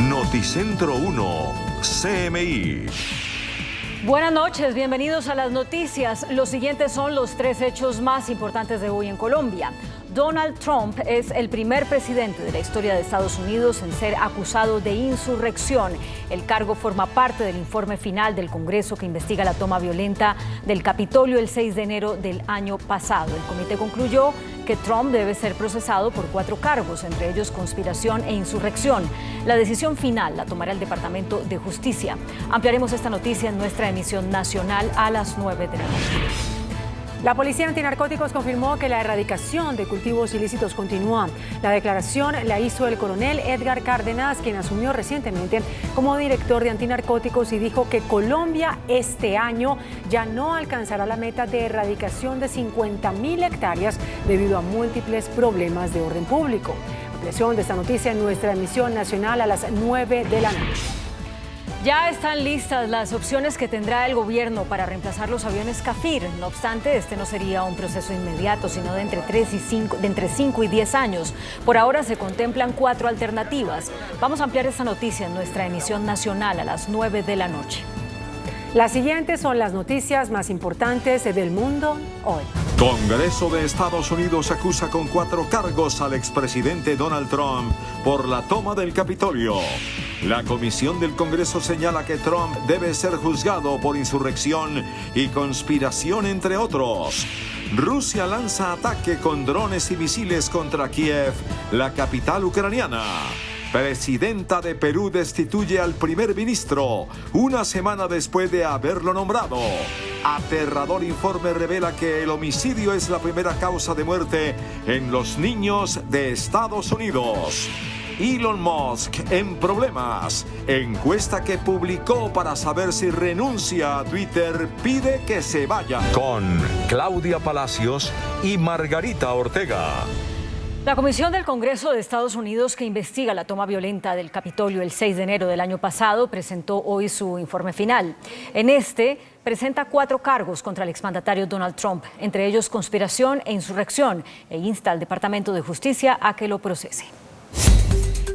Noticentro 1, CMI. Buenas noches, bienvenidos a las noticias. Los siguientes son los 3 hechos más importantes de hoy en Colombia. Donald Trump es el primer presidente de la historia de Estados Unidos en ser acusado de insurrección. El cargo forma parte del informe final del Congreso que investiga la toma violenta del Capitolio el 6 de enero del año pasado. El comité concluyó que Trump debe ser procesado por 4 cargos, entre ellos conspiración e insurrección. La decisión final la tomará el Departamento de Justicia. Ampliaremos esta noticia en nuestra emisión nacional a las 9 de la noche. La Policía Antinarcóticos confirmó que la erradicación de cultivos ilícitos continúa. La declaración la hizo el coronel Edgar Cárdenas, quien asumió recientemente como director de Antinarcóticos y dijo que Colombia este año ya no alcanzará la meta de erradicación de 50.000 hectáreas debido a múltiples problemas de orden público. Ampliación de esta noticia en nuestra emisión nacional a las 9 de la noche. Ya están listas las opciones que tendrá el gobierno para reemplazar los aviones Kafir. No obstante, este no sería un proceso inmediato, sino de entre 5 y 10 años. Por ahora se contemplan 4 alternativas. Vamos a ampliar esta noticia en nuestra emisión nacional a las 9 de la noche. Las siguientes son las noticias más importantes del mundo hoy. Congreso de Estados Unidos acusa con 4 cargos al expresidente Donald Trump por la toma del Capitolio. La comisión del Congreso señala que Trump debe ser juzgado por insurrección y conspiración, entre otros. Rusia lanza ataque con drones y misiles contra Kiev, la capital ucraniana. Presidenta de Perú destituye al primer ministro una semana después de haberlo nombrado. Aterrador informe revela que el homicidio es la primera causa de muerte en los niños de Estados Unidos. Elon Musk en problemas. Encuesta que publicó para saber si renuncia a Twitter pide que se vaya. Con Claudia Palacios y Margarita Ortega. La Comisión del Congreso de Estados Unidos que investiga la toma violenta del Capitolio el 6 de enero del año pasado presentó hoy su informe final. En este presenta 4 cargos contra el exmandatario Donald Trump, entre ellos conspiración e insurrección, e insta al Departamento de Justicia a que lo procese.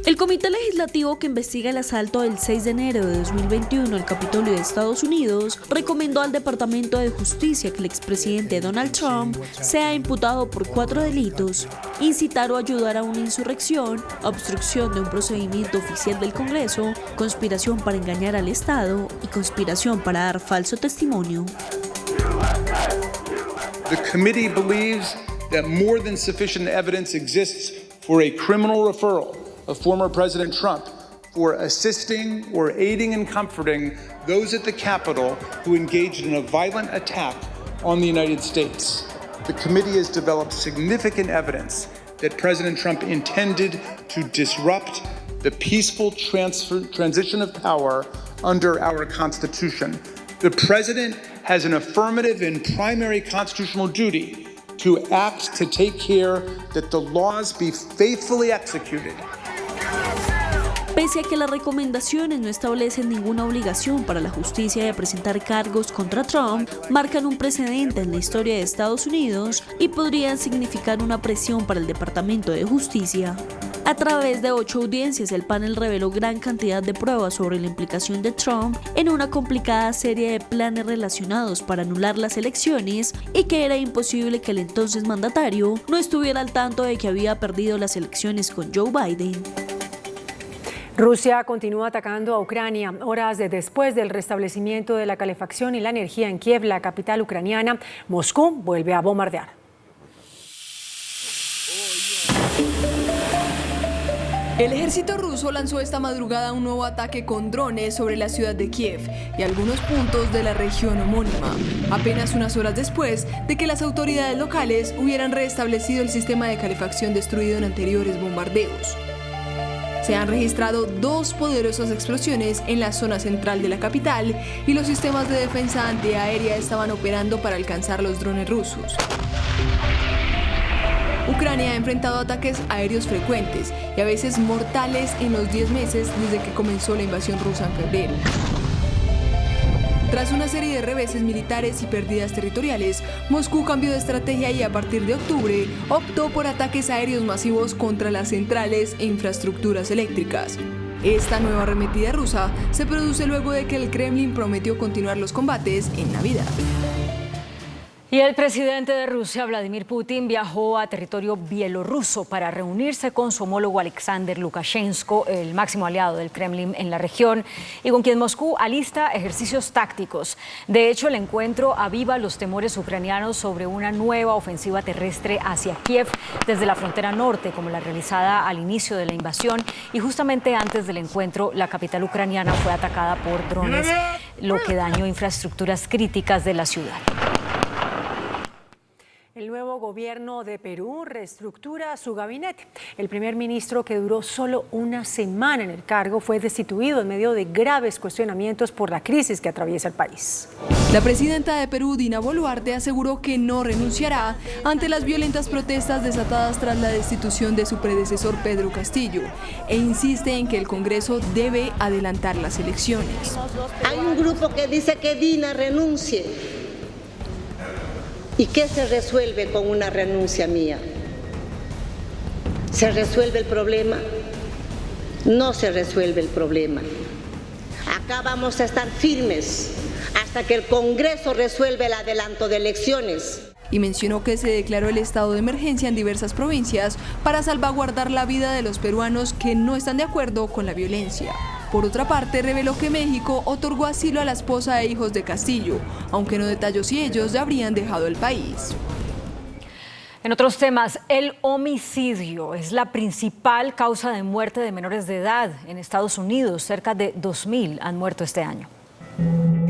El Comité Legislativo que investiga el asalto del 6 de enero de 2021 al Capitolio de Estados Unidos recomendó al Departamento de Justicia que el expresidente Donald Trump sea imputado por 4 delitos: incitar o ayudar a una insurrección, obstrucción de un procedimiento oficial del Congreso, conspiración para engañar al Estado y conspiración para dar falso testimonio. The committee believes that more than sufficient evidence exists for a criminal referral of former President Trump for assisting or aiding and comforting those at the Capitol who engaged in a violent attack on the United States. The committee has developed significant evidence that President Trump intended to disrupt the peaceful transition of power under our Constitution. The President has an affirmative and primary constitutional duty to act to take care that the laws be faithfully executed. Pese a que las recomendaciones no establecen ninguna obligación para la justicia de presentar cargos contra Trump, marcan un precedente en la historia de Estados Unidos y podrían significar una presión para el Departamento de Justicia. A través de 8 audiencias, el panel reveló gran cantidad de pruebas sobre la implicación de Trump en una complicada serie de planes relacionados para anular las elecciones y que era imposible que el entonces mandatario no estuviera al tanto de que había perdido las elecciones con Joe Biden. Rusia continúa atacando a Ucrania. Horas después del restablecimiento de la calefacción y la energía en Kiev, la capital ucraniana, Moscú vuelve a bombardear. El ejército ruso lanzó esta madrugada un nuevo ataque con drones sobre la ciudad de Kiev y algunos puntos de la región homónima, apenas unas horas después de que las autoridades locales hubieran restablecido el sistema de calefacción destruido en anteriores bombardeos. Se han registrado 2 poderosas explosiones en la zona central de la capital y los sistemas de defensa antiaérea estaban operando para alcanzar los drones rusos. Ucrania ha enfrentado ataques aéreos frecuentes y a veces mortales en los 10 meses desde que comenzó la invasión rusa en febrero. Tras una serie de reveses militares y pérdidas territoriales, Moscú cambió de estrategia y a partir de octubre optó por ataques aéreos masivos contra las centrales e infraestructuras eléctricas. Esta nueva arremetida rusa se produce luego de que el Kremlin prometió continuar los combates en Navidad. Y el presidente de Rusia, Vladimir Putin, viajó a territorio bielorruso para reunirse con su homólogo Alexander Lukashenko, el máximo aliado del Kremlin en la región, y con quien Moscú alista ejercicios tácticos. De hecho, el encuentro aviva los temores ucranianos sobre una nueva ofensiva terrestre hacia Kiev desde la frontera norte, como la realizada al inicio de la invasión. Y justamente antes del encuentro, la capital ucraniana fue atacada por drones, lo que dañó infraestructuras críticas de la ciudad. El nuevo gobierno de Perú reestructura su gabinete. El primer ministro, que duró solo una semana en el cargo, fue destituido en medio de graves cuestionamientos por la crisis que atraviesa el país. La presidenta de Perú, Dina Boluarte, aseguró que no renunciará ante las violentas protestas desatadas tras la destitución de su predecesor Pedro Castillo e insiste en que el Congreso debe adelantar las elecciones. Hay un grupo que dice que Dina renuncie. ¿Y qué se resuelve con una renuncia mía? ¿Se resuelve el problema? No se resuelve el problema. Acá vamos a estar firmes hasta que el Congreso resuelva el adelanto de elecciones. Y mencionó que se declaró el estado de emergencia en diversas provincias para salvaguardar la vida de los peruanos que no están de acuerdo con la violencia. Por otra parte, reveló que México otorgó asilo a la esposa e hijos de Castillo, aunque no detalló si ellos ya habrían dejado el país. En otros temas, el homicidio es la principal causa de muerte de menores de edad en Estados Unidos. Cerca de 2.000 han muerto este año.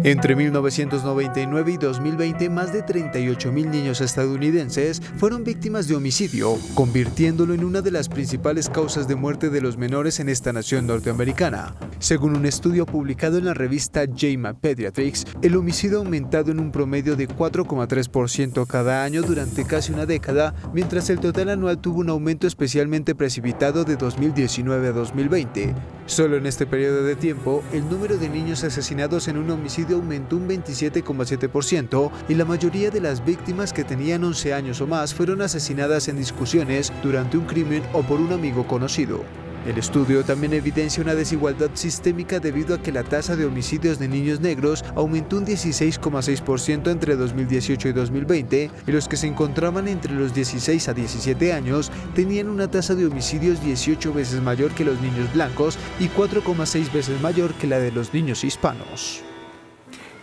Entre 1999 y 2020, más de 38.000 niños estadounidenses fueron víctimas de homicidio, convirtiéndolo en una de las principales causas de muerte de los menores en esta nación norteamericana. Según un estudio publicado en la revista JAMA Pediatrics, el homicidio ha aumentado en un promedio de 4,3% cada año durante casi una década, mientras el total anual tuvo un aumento especialmente precipitado de 2019 a 2020. Solo en este periodo de tiempo, el número de niños asesinados en un homicidio aumentó un 27,7% y la mayoría de las víctimas, que tenían 11 años o más, fueron asesinadas en discusiones, durante un crimen o por un amigo conocido. El estudio también evidencia una desigualdad sistémica debido a que la tasa de homicidios de niños negros aumentó un 16,6% entre 2018 y 2020, y los que se encontraban entre los 16 a 17 años tenían una tasa de homicidios 18 veces mayor que los niños blancos y 4,6 veces mayor que la de los niños hispanos.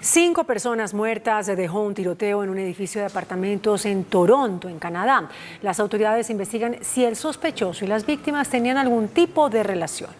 5 personas muertas dejó un tiroteo en un edificio de apartamentos en Toronto, en Canadá. Las autoridades investigan si el sospechoso y las víctimas tenían algún tipo de relación.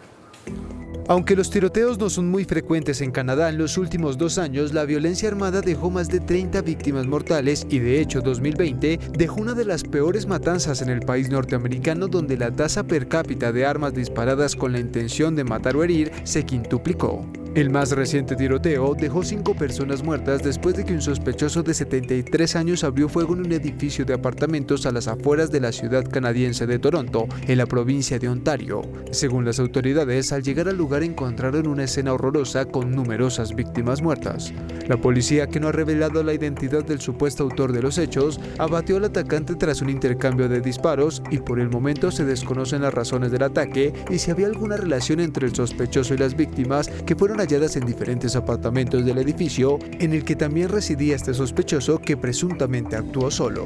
Aunque los tiroteos no son muy frecuentes en Canadá, en los últimos 2 años la violencia armada dejó más de 30 víctimas mortales y, de hecho, 2020 dejó una de las peores matanzas en el país norteamericano, donde la tasa per cápita de armas disparadas con la intención de matar o herir se quintuplicó. El más reciente tiroteo dejó 5 personas muertas después de que un sospechoso de 73 años abrió fuego en un edificio de apartamentos a las afueras de la ciudad canadiense de Toronto, en la provincia de Ontario. Según las autoridades, al llegar al lugar encontraron una escena horrorosa con numerosas víctimas muertas. La policía, que no ha revelado la identidad del supuesto autor de los hechos, abatió al atacante tras un intercambio de disparos, y por el momento se desconocen las razones del ataque y si había alguna relación entre el sospechoso y las víctimas, que fueron halladas en diferentes apartamentos del edificio en el que también residía este sospechoso, que presuntamente actuó solo.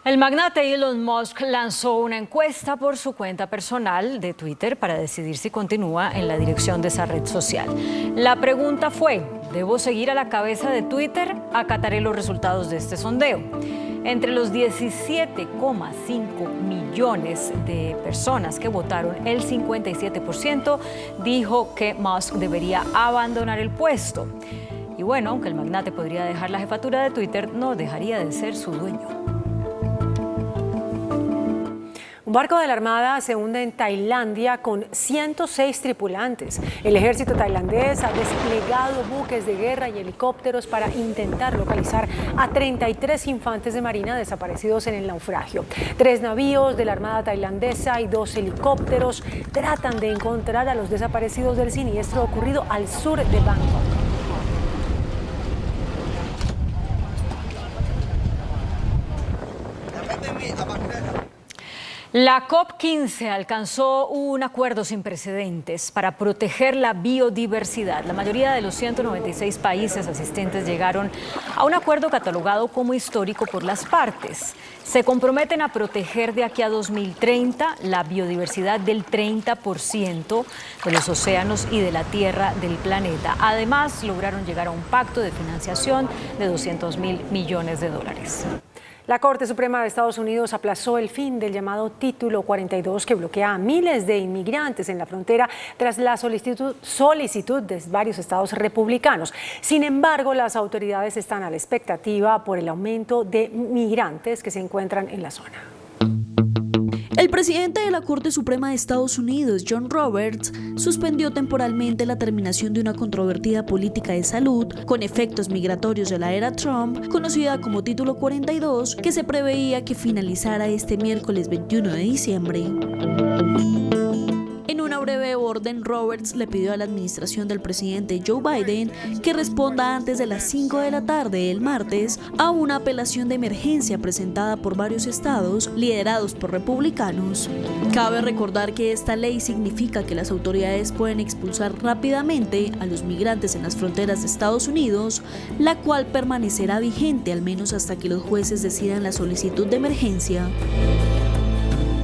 El magnate Elon Musk lanzó una encuesta por su cuenta personal de Twitter para decidir si continúa en la dirección de esa red social. La pregunta fue: ¿debo seguir a la cabeza de Twitter? Acataré los resultados de este sondeo. Entre los 17,5 millones de personas que votaron, el 57% dijo que Musk debería abandonar el puesto. Y bueno, aunque el magnate podría dejar la jefatura de Twitter, no dejaría de ser su dueño. Un barco de la Armada se hunde en Tailandia con 106 tripulantes. El ejército tailandés ha desplegado buques de guerra y helicópteros para intentar localizar a 33 infantes de marina desaparecidos en el naufragio. 3 navíos de la Armada tailandesa y 2 helicópteros tratan de encontrar a los desaparecidos del siniestro ocurrido al sur de Bangkok. La COP15 alcanzó un acuerdo sin precedentes para proteger la biodiversidad. La mayoría de los 196 países asistentes llegaron a un acuerdo catalogado como histórico por las partes. Se comprometen a proteger de aquí a 2030 la biodiversidad del 30% de los océanos y de la tierra del planeta. Además, lograron llegar a un pacto de financiación de $200.000 millones. La Corte Suprema de Estados Unidos aplazó el fin del llamado Título 42 que bloquea a miles de inmigrantes en la frontera tras la solicitud de varios estados republicanos. Sin embargo, las autoridades están a la expectativa por el aumento de migrantes que se encuentran en la zona. El presidente de la Corte Suprema de Estados Unidos, John Roberts, suspendió temporalmente la terminación de una controvertida política de salud con efectos migratorios de la era Trump, conocida como Título 42, que se preveía que finalizara este miércoles 21 de diciembre. En una breve orden, Roberts le pidió a la administración del presidente Joe Biden que responda antes de las 5 de la tarde el martes a una apelación de emergencia presentada por varios estados liderados por republicanos. Cabe recordar que esta ley significa que las autoridades pueden expulsar rápidamente a los migrantes en las fronteras de Estados Unidos, la cual permanecerá vigente al menos hasta que los jueces decidan la solicitud de emergencia.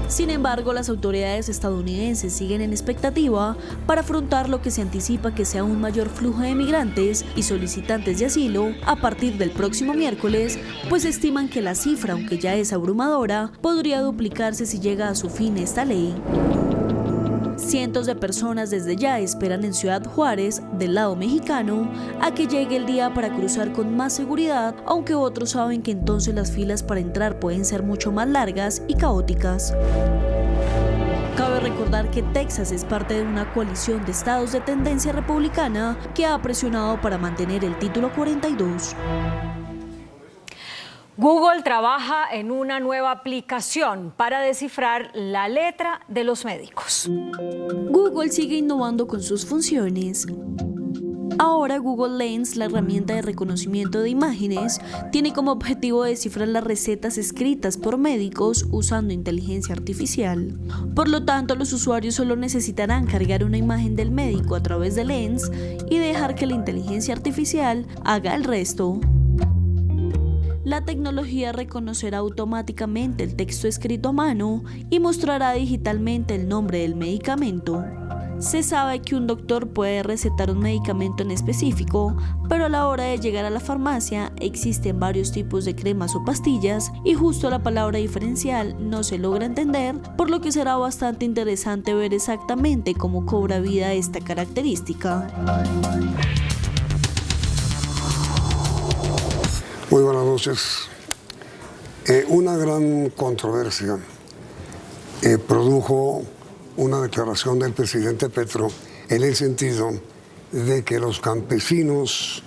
Sin embargo, las autoridades estadounidenses siguen en expectativa para afrontar lo que se anticipa que sea un mayor flujo de migrantes y solicitantes de asilo a partir del próximo miércoles, pues estiman que la cifra, aunque ya es abrumadora, podría duplicarse si llega a su fin esta ley. Cientos de personas desde ya esperan en Ciudad Juárez, del lado mexicano, a que llegue el día para cruzar con más seguridad, aunque otros saben que entonces las filas para entrar pueden ser mucho más largas y caóticas. Cabe recordar que Texas es parte de una coalición de estados de tendencia republicana que ha presionado para mantener el Título 42. Google trabaja en una nueva aplicación para descifrar la letra de los médicos. Google sigue innovando con sus funciones. Ahora Google Lens, la herramienta de reconocimiento de imágenes, tiene como objetivo descifrar las recetas escritas por médicos usando inteligencia artificial. Por lo tanto, los usuarios solo necesitarán cargar una imagen del médico a través de Lens y dejar que la inteligencia artificial haga el resto. La tecnología reconocerá automáticamente el texto escrito a mano y mostrará digitalmente el nombre del medicamento. Se sabe que un doctor puede recetar un medicamento en específico, pero a la hora de llegar a la farmacia existen varios tipos de cremas o pastillas y justo la palabra diferencial no se logra entender, por lo que será bastante interesante ver exactamente cómo cobra vida esta característica. Muy buenas noches. Una gran controversia produjo una declaración del presidente Petro en el sentido de que los campesinos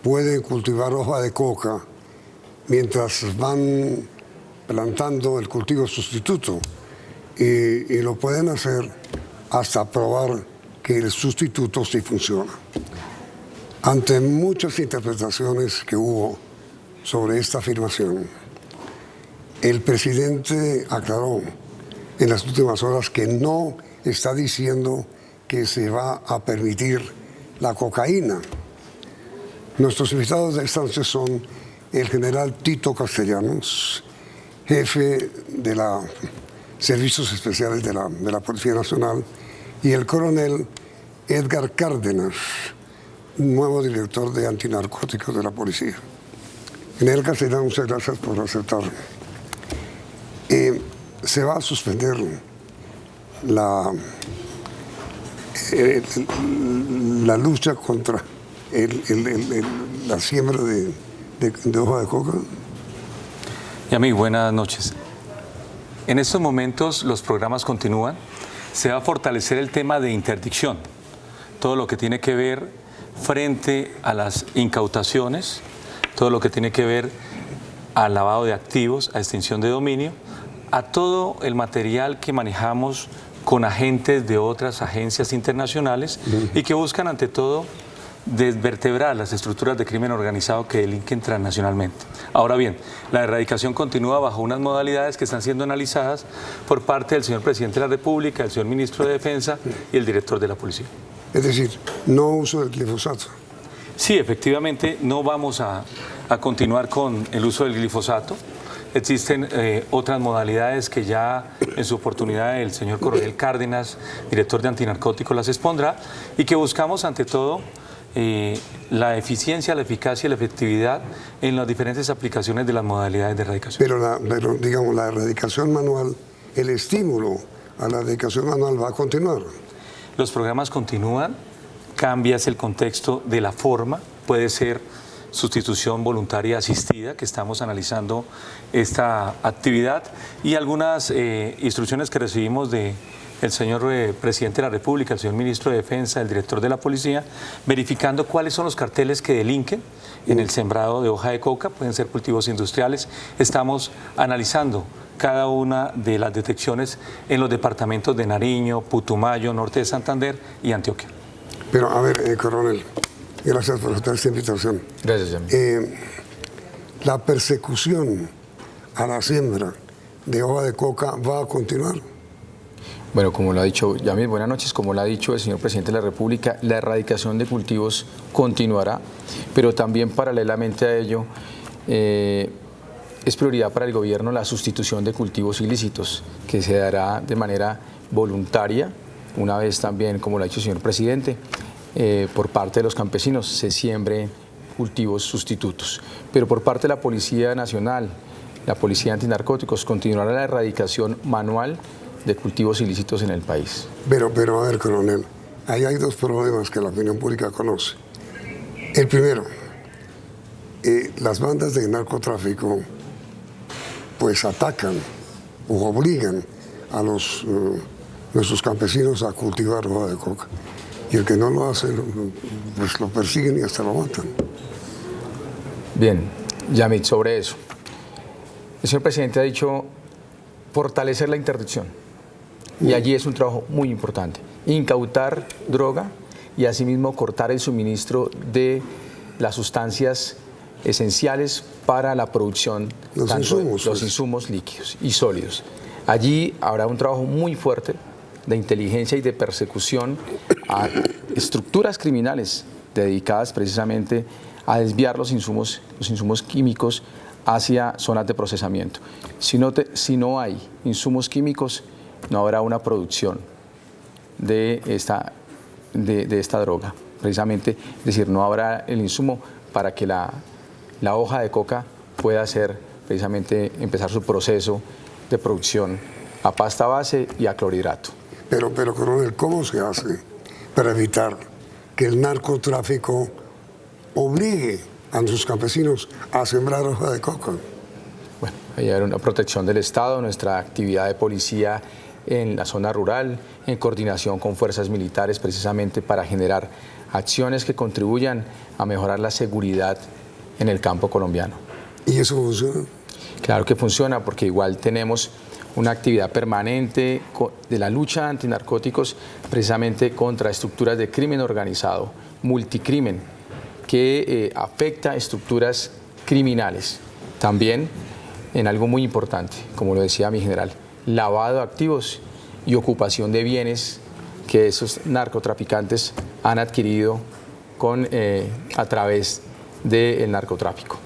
pueden cultivar hoja de coca mientras van plantando el cultivo sustituto y lo pueden hacer hasta probar que el sustituto sí funciona. Ante muchas interpretaciones que hubo sobre esta afirmación, el presidente aclaró en las últimas horas que no está diciendo que se va a permitir la cocaína. Nuestros invitados de esta noche son el general Tito Castellanos, jefe de los Servicios Especiales de la Policía Nacional, y el coronel Edgar Cárdenas, nuevo director de antinarcóticos de la policía. General Castellanos, muchas gracias por aceptar. Se va a suspender la lucha contra la siembra de hoja de coca. Yami, buenas noches. En estos momentos los programas continúan. Se va a fortalecer el tema de interdicción, todo lo que tiene que ver frente a las incautaciones, todo lo que tiene que ver al lavado de activos, a extinción de dominio, a todo el material que manejamos con agentes de otras agencias internacionales y que buscan ante todo desvertebrar las estructuras de crimen organizado que delinquen transnacionalmente. Ahora bien, la erradicación continúa bajo unas modalidades que están siendo analizadas por parte del señor Presidente de la República, el señor Ministro de Defensa y el Director de la Policía. Es decir, no uso del glifosato. Sí, efectivamente, no vamos a continuar con el uso del glifosato. Existen otras modalidades que ya en su oportunidad el señor Coronel Cárdenas, director de Antinarcóticos, las expondrá y que buscamos ante todo la eficiencia, la eficacia y la efectividad en las diferentes aplicaciones de las modalidades de erradicación. Pero digamos, la erradicación manual, el estímulo a la erradicación manual va a continuar. Los programas continúan, cambia el contexto de la forma, puede ser sustitución voluntaria asistida, que estamos analizando esta actividad, y algunas instrucciones que recibimos del señor Presidente de la República, el señor Ministro de Defensa, el Director de la Policía, verificando cuáles son los carteles que delinquen en el sembrado de hoja de coca, pueden ser cultivos industriales. Estamos analizando cada una de las detecciones en los departamentos de Nariño, Putumayo, Norte de Santander y Antioquia. Pero a ver, coronel, gracias por esta invitación. Gracias, Yamil. ¿La persecución a la siembra de hoja de coca va a continuar? Bueno, como lo ha dicho Yamil, buenas noches. Como lo ha dicho el señor Presidente de la República, la erradicación de cultivos continuará, pero también paralelamente a ello es prioridad para el gobierno la sustitución de cultivos ilícitos, que se dará de manera voluntaria, una vez también, como lo ha dicho el señor Presidente, por parte de los campesinos se siembren cultivos sustitutos. Pero por parte de la Policía Nacional, la Policía Antinarcóticos, continuará la erradicación manual de cultivos ilícitos en el país. Pero a ver, coronel, ahí hay dos problemas que la opinión pública conoce. El primero, las bandas de narcotráfico pues atacan o obligan a nuestros campesinos a cultivar hoja de coca. Y el que no lo hace, pues lo persiguen y hasta lo matan. Bien, Yamit, sobre eso. El señor Presidente ha dicho fortalecer la interdicción. Y allí es un trabajo muy importante. Incautar droga y asimismo cortar el suministro de las sustancias esenciales para la producción de los insumos líquidos y sólidos. Allí habrá un trabajo muy fuerte de inteligencia y de persecución a estructuras criminales dedicadas precisamente a desviar los insumos químicos hacia zonas de procesamiento. Si no hay insumos químicos, no habrá una producción de esta droga. Precisamente, es decir, no habrá el insumo para que la hoja de coca pueda precisamente empezar su proceso de producción a pasta base y a clorhidrato. Pero coronel, ¿cómo se hace para evitar que el narcotráfico obligue a nuestros campesinos a sembrar hoja de coca? Bueno, hay una protección del Estado, nuestra actividad de policía en la zona rural, en coordinación con fuerzas militares, precisamente para generar acciones que contribuyan a mejorar la seguridad en el campo colombiano. ¿Y eso funciona? Claro que funciona, porque igual tenemos una actividad permanente de la lucha antinarcóticos precisamente contra estructuras de crimen organizado, multicrimen, que afecta a estructuras criminales. También en algo muy importante, como lo decía mi general, lavado de activos y ocupación de bienes que esos narcotraficantes han adquirido a través del narcotráfico.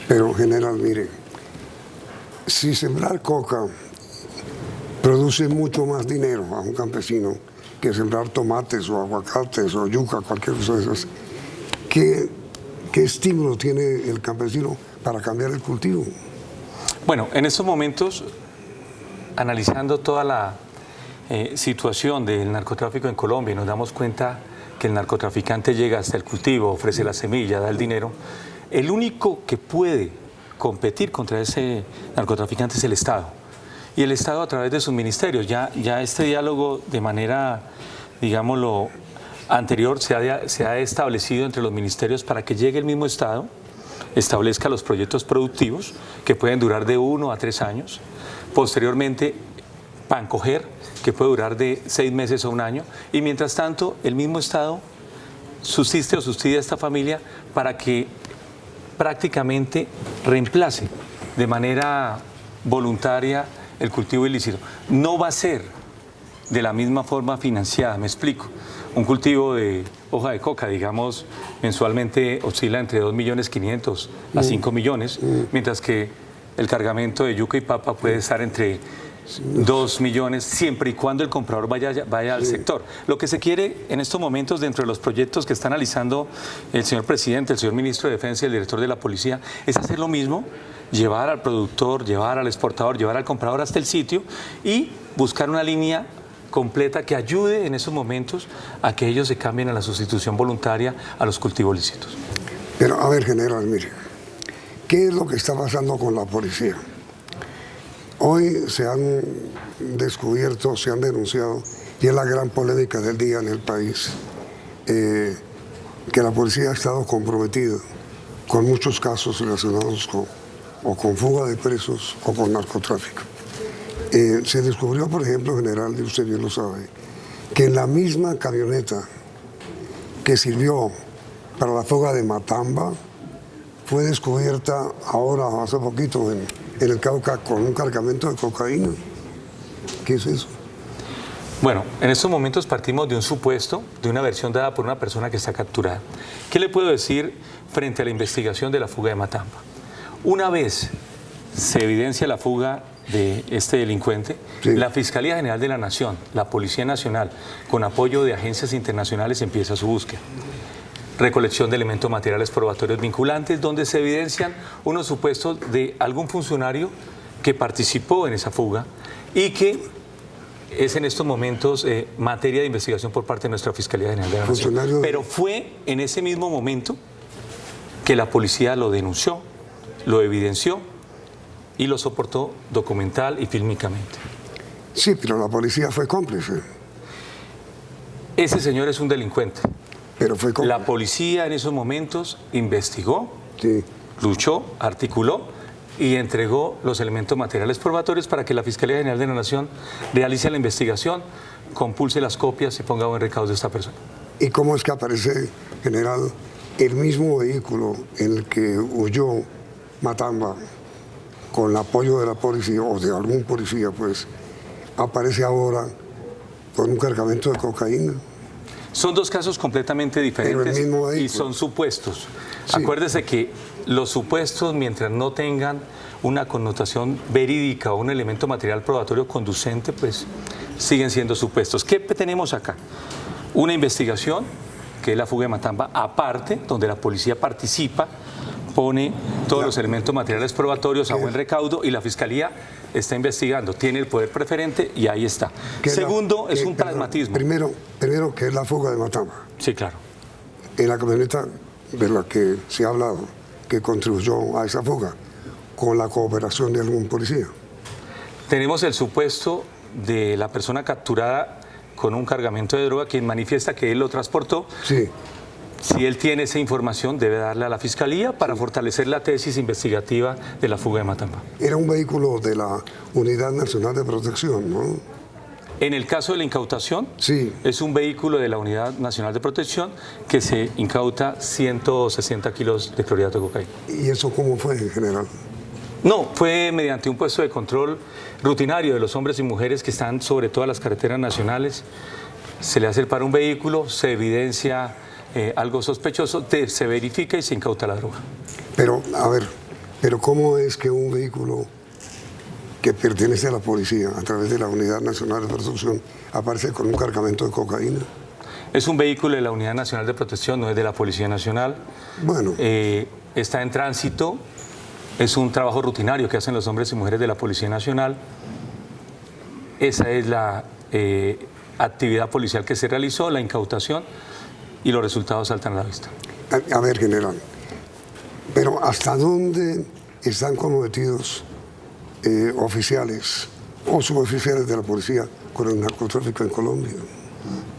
Pero general, mire, si sembrar coca produce mucho más dinero a un campesino que sembrar tomates o aguacates o yuca, cualquier cosa de esas, ¿qué estímulo tiene el campesino para cambiar el cultivo? Bueno, en estos momentos, analizando toda la situación del narcotráfico en Colombia, nos damos cuenta que el narcotraficante llega hasta el cultivo, ofrece la semilla, da el dinero. El único que puede competir contra ese narcotraficante es el Estado. Y el Estado a través de sus ministerios. Ya este diálogo de manera, digámoslo, anterior se ha establecido entre los ministerios para que llegue el mismo Estado, establezca los proyectos productivos que pueden durar de 1 a 3 años. Posteriormente, Pancoger, que puede durar de 6 meses a 1 año. Y mientras tanto, el mismo Estado subsiste o subsidia a esta familia para que prácticamente reemplace de manera voluntaria el cultivo ilícito. No va a ser de la misma forma financiada, me explico. Un cultivo de hoja de coca, digamos, mensualmente oscila entre 2.500.000 a 5 millones, mientras que el cargamento de yuca y papa puede estar entre 2 millones, siempre y cuando el comprador vaya al sector. Lo que se quiere en estos momentos, dentro de los proyectos que está analizando el señor presidente, el señor ministro de Defensa y el director de la policía, es hacer lo mismo, llevar al productor, llevar al exportador, llevar al comprador hasta el sitio y buscar una línea completa que ayude en esos momentos a que ellos se cambien a la sustitución voluntaria a los cultivos lícitos. Pero a ver, general, mire, ¿qué es lo que está pasando con la policía? Hoy se han descubierto, se han denunciado, y es la gran polémica del día en el país, que la policía ha estado comprometida con muchos casos relacionados con fuga de presos o con narcotráfico. Se descubrió, por ejemplo, general, y usted bien lo sabe, que en la misma camioneta que sirvió para la fuga de Matamba fue descubierta ahora, hace poquito, en el Cauca con un cargamento de cocaína. ¿Qué es eso? Bueno, en estos momentos partimos de un supuesto, de una versión dada por una persona que está capturada. ¿Qué le puedo decir frente a la investigación de la fuga de Matamba? Una vez se evidencia la fuga de este delincuente, sí, la Fiscalía General de la Nación, la Policía Nacional, con apoyo de agencias internacionales, empieza su búsqueda. Recolección de elementos materiales probatorios vinculantes, donde se evidencian unos supuestos de algún funcionario que participó en esa fuga y que es en estos momentos materia de investigación por parte de nuestra Fiscalía General de la Nación. Pero fue en ese mismo momento que la policía lo denunció, lo evidenció y lo soportó documental y fílmicamente. Sí, pero la policía fue cómplice. Ese señor es un delincuente. Pero fue cómplice. La policía en esos momentos investigó, sí, luchó, articuló y entregó los elementos materiales probatorios para que la Fiscalía General de la Nación realice la investigación, compulse las copias y ponga en recaudo de esta persona. ¿Y cómo es que aparece, general, el mismo vehículo en el que huyó Matamba, con el apoyo de la policía o de algún policía, pues, aparece ahora con un cargamento de cocaína? Son dos casos completamente diferentes y son supuestos. Sí. Acuérdese que los supuestos, mientras no tengan una connotación verídica o un elemento material probatorio conducente, pues siguen siendo supuestos. ¿Qué tenemos acá? Una investigación, que es la fuga de Matamba, aparte, donde la policía participa, pone todos los elementos materiales probatorios a buen recaudo y la Fiscalía está investigando, tiene el poder preferente y ahí está. Segundo, es un pragmatismo. Primero, ¿qué es la fuga de Matamba? Sí, claro. En la camioneta de la que se ha hablado, que contribuyó a esa fuga, con la cooperación de algún policía. Tenemos el supuesto de la persona capturada con un cargamento de droga, quien manifiesta que él lo transportó. Sí. Si él tiene esa información, debe darle a la Fiscalía para fortalecer la tesis investigativa de la fuga de Matamba. Era un vehículo de la Unidad Nacional de Protección, ¿no? En el caso de la incautación, sí, es un vehículo de la Unidad Nacional de Protección que se incauta 160 kilos de clorhidrato de cocaína. ¿Y eso cómo fue, en general? No, fue mediante un puesto de control rutinario de los hombres y mujeres que están sobre todas las carreteras nacionales. Se le hace el paro a un vehículo, se evidencia algo sospechoso, se verifica y se incauta la droga. Pero, a ver, ¿cómo es que un vehículo que pertenece a la policía a través de la Unidad Nacional de Protección aparece con un cargamento de cocaína? Es un vehículo de la Unidad Nacional de Protección, no es de la Policía Nacional. Bueno. Está en tránsito, es un trabajo rutinario que hacen los hombres y mujeres de la Policía Nacional. Esa es la actividad policial que se realizó, la incautación, y los resultados saltan a la vista. A ver, general, pero ¿hasta dónde están comprometidos oficiales o suboficiales de la policía con el narcotráfico en Colombia?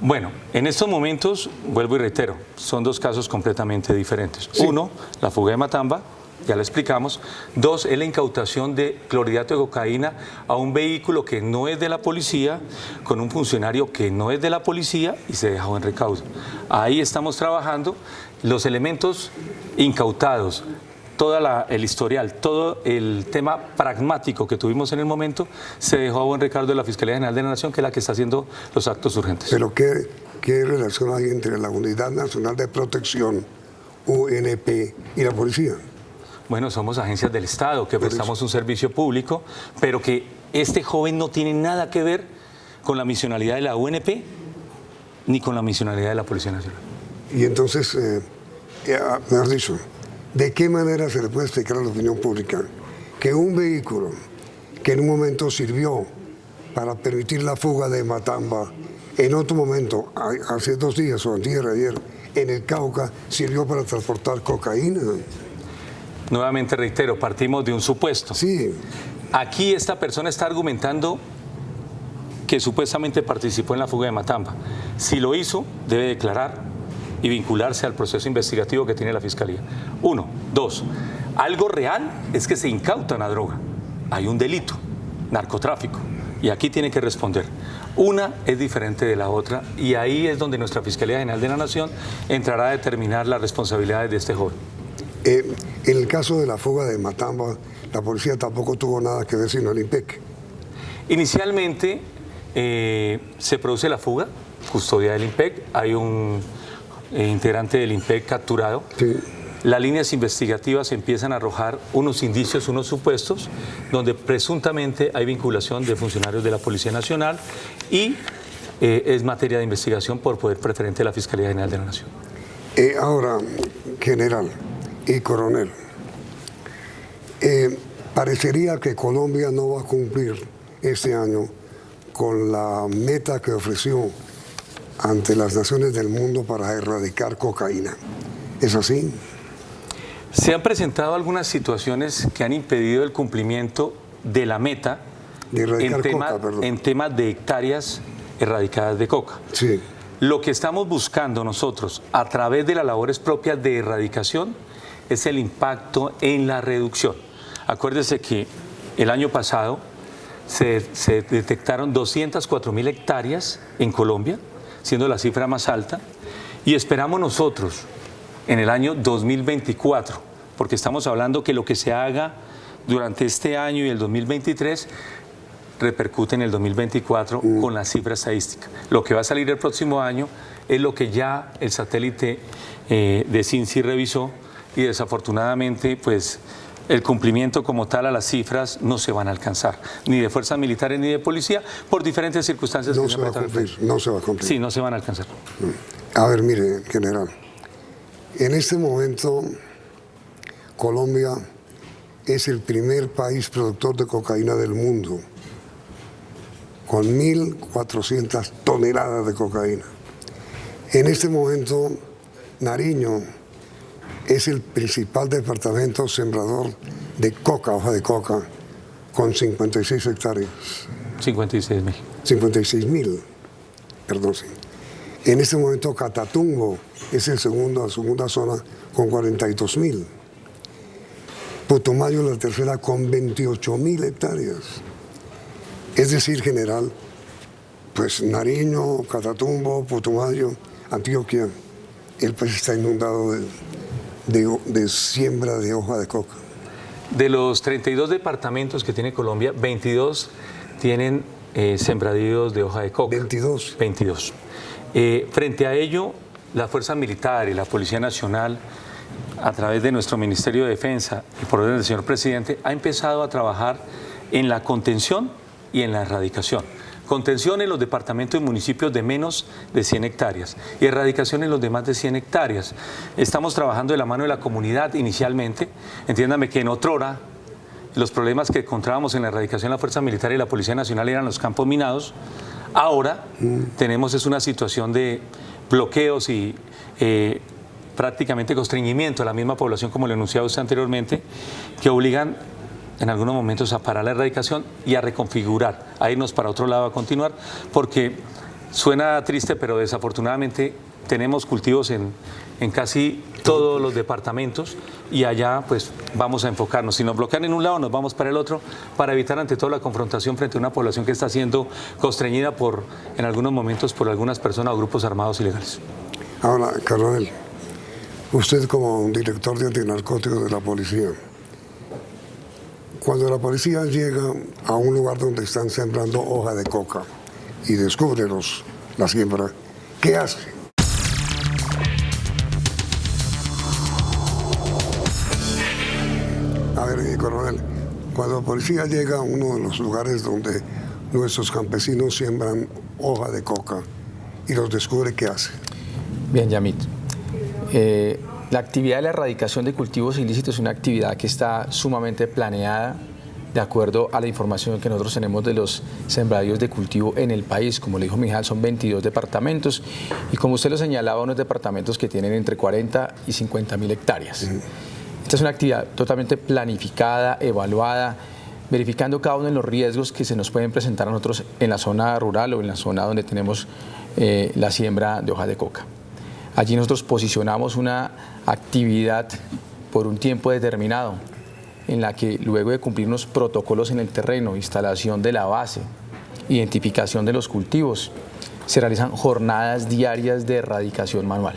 Bueno, en estos momentos, vuelvo y reitero, son dos casos completamente diferentes. Sí. Uno, la fuga de Matamba, ya lo explicamos. 2, es la incautación de clorhidrato de cocaína a un vehículo que no es de la policía, con un funcionario que no es de la policía y se dejó en recaudo. Ahí estamos trabajando. Los elementos incautados, todo el historial, todo el tema pragmático que tuvimos en el momento, se dejó a buen recaudo de la Fiscalía General de la Nación, que es la que está haciendo los actos urgentes. Pero ¿qué relación hay entre la Unidad Nacional de Protección, UNP, y la policía? Bueno, somos agencias del Estado que prestamos un servicio público, pero que este joven no tiene nada que ver con la misionalidad de la UNP ni con la misionalidad de la Policía Nacional. Y entonces, me has dicho, ¿de qué manera se le puede explicar a la opinión pública que un vehículo que en un momento sirvió para permitir la fuga de Matamba, en otro momento, hace 2 días o ayer, en el Cauca, sirvió para transportar cocaína? Nuevamente reitero, partimos de un supuesto. Sí. Aquí esta persona está argumentando que supuestamente participó en la fuga de Matamba. Si lo hizo, debe declarar y vincularse al proceso investigativo que tiene la Fiscalía. 1. 2. Algo real es que se incauta una droga. Hay un delito, narcotráfico, y aquí tiene que responder. Una es diferente de la otra y ahí es donde nuestra Fiscalía General de la Nación entrará a determinar las responsabilidades de este joven. En el caso de la fuga de Matamba, la policía tampoco tuvo nada que ver sino el IMPEC. Inicialmente se produce la fuga, custodia del IMPEC, hay un integrante del IMPEC capturado. Sí. Las líneas investigativas empiezan a arrojar unos indicios, unos supuestos, donde presuntamente hay vinculación de funcionarios de la Policía Nacional y es materia de investigación por poder preferente de la Fiscalía General de la Nación. Ahora, general y coronel, parecería que Colombia no va a cumplir este año con la meta que ofreció ante las naciones del mundo para erradicar cocaína. ¿Es así? Se han presentado algunas situaciones que han impedido el cumplimiento de la meta en temas de hectáreas erradicadas de coca. Sí. Lo que estamos buscando nosotros a través de las labores propias de erradicación es el impacto en la reducción. Acuérdese que el año pasado se detectaron 204.000 hectáreas en Colombia, siendo la cifra más alta, y esperamos nosotros en el año 2024, porque estamos hablando que lo que se haga durante este año y el 2023 repercute en el 2024 con la cifra estadística. Lo que va a salir el próximo año es lo que ya el satélite de CINCI revisó y desafortunadamente pues el cumplimiento como tal a las cifras no se van a alcanzar, ni de fuerzas militares ni de policía, por diferentes circunstancias. No se va a cumplir, no se va a cumplir. Sí, no se van a alcanzar. A ver, mire, general, en este momento Colombia es el primer país productor de cocaína del mundo, con 1.400 toneladas de cocaína. En este momento, Nariño es el principal departamento sembrador de coca, hoja de coca, con 56 hectáreas. 56.000. 56.000, perdón, sí. En este momento, Catatumbo es la segunda zona con 42.000. Putumayo la tercera con 28.000 hectáreas. Es decir, general, pues Nariño, Catatumbo, Putumayo, Antioquia, el país está inundado de siembra de hoja de coca. De los 32 departamentos que tiene Colombia, 22 tienen sembradíos de hoja de coca. 22. 22. Frente a ello, la Fuerza Militar y la Policía Nacional, a través de nuestro Ministerio de Defensa y por orden del señor presidente, ha empezado a trabajar en la contención y en la erradicación. Contención en los departamentos y municipios de menos de 100 hectáreas y erradicación en los de más de 100 hectáreas. Estamos trabajando de la mano de la comunidad inicialmente. Entiéndame que en otrora los problemas que encontrábamos en la erradicación de la Fuerza Militar y la Policía Nacional eran los campos minados. Ahora tenemos una situación de bloqueos y prácticamente constreñimiento a la misma población, como lo enunciaba usted anteriormente, que obligan en algunos momentos a parar la erradicación y a reconfigurar, a irnos para otro lado a continuar, porque Suena triste, pero desafortunadamente tenemos cultivos en casi todos los departamentos y allá pues vamos a enfocarnos. Si nos bloquean en un lado, nos vamos para el otro para evitar ante todo la confrontación frente a una población que está siendo constreñida en algunos momentos por algunas personas o grupos armados ilegales. Ahora, coronel, usted como director de antinarcóticos de la policía, cuando la policía llega a un lugar donde están sembrando hoja de coca y descubre la siembra, ¿qué hace? A ver, coronel, cuando la policía llega a uno de los lugares donde nuestros campesinos siembran hoja de coca y los descubre, ¿qué hace? Bien, Yamit. La actividad de la erradicación de cultivos ilícitos es una actividad que está sumamente planeada de acuerdo a la información que nosotros tenemos de los sembradíos de cultivo en el país. Como le dijo Mijal, son 22 departamentos y como usted lo señalaba, unos departamentos que tienen entre 40 y 50.000 hectáreas. Esta es una actividad totalmente planificada, evaluada, verificando cada uno de los riesgos que se nos pueden presentar a nosotros en la zona rural o en la zona donde tenemos la siembra de hoja de coca. Allí nosotros posicionamos una actividad por un tiempo determinado, en la que luego de cumplir unos protocolos en el terreno, instalación de la base, identificación de los cultivos, se realizan jornadas diarias de erradicación manual.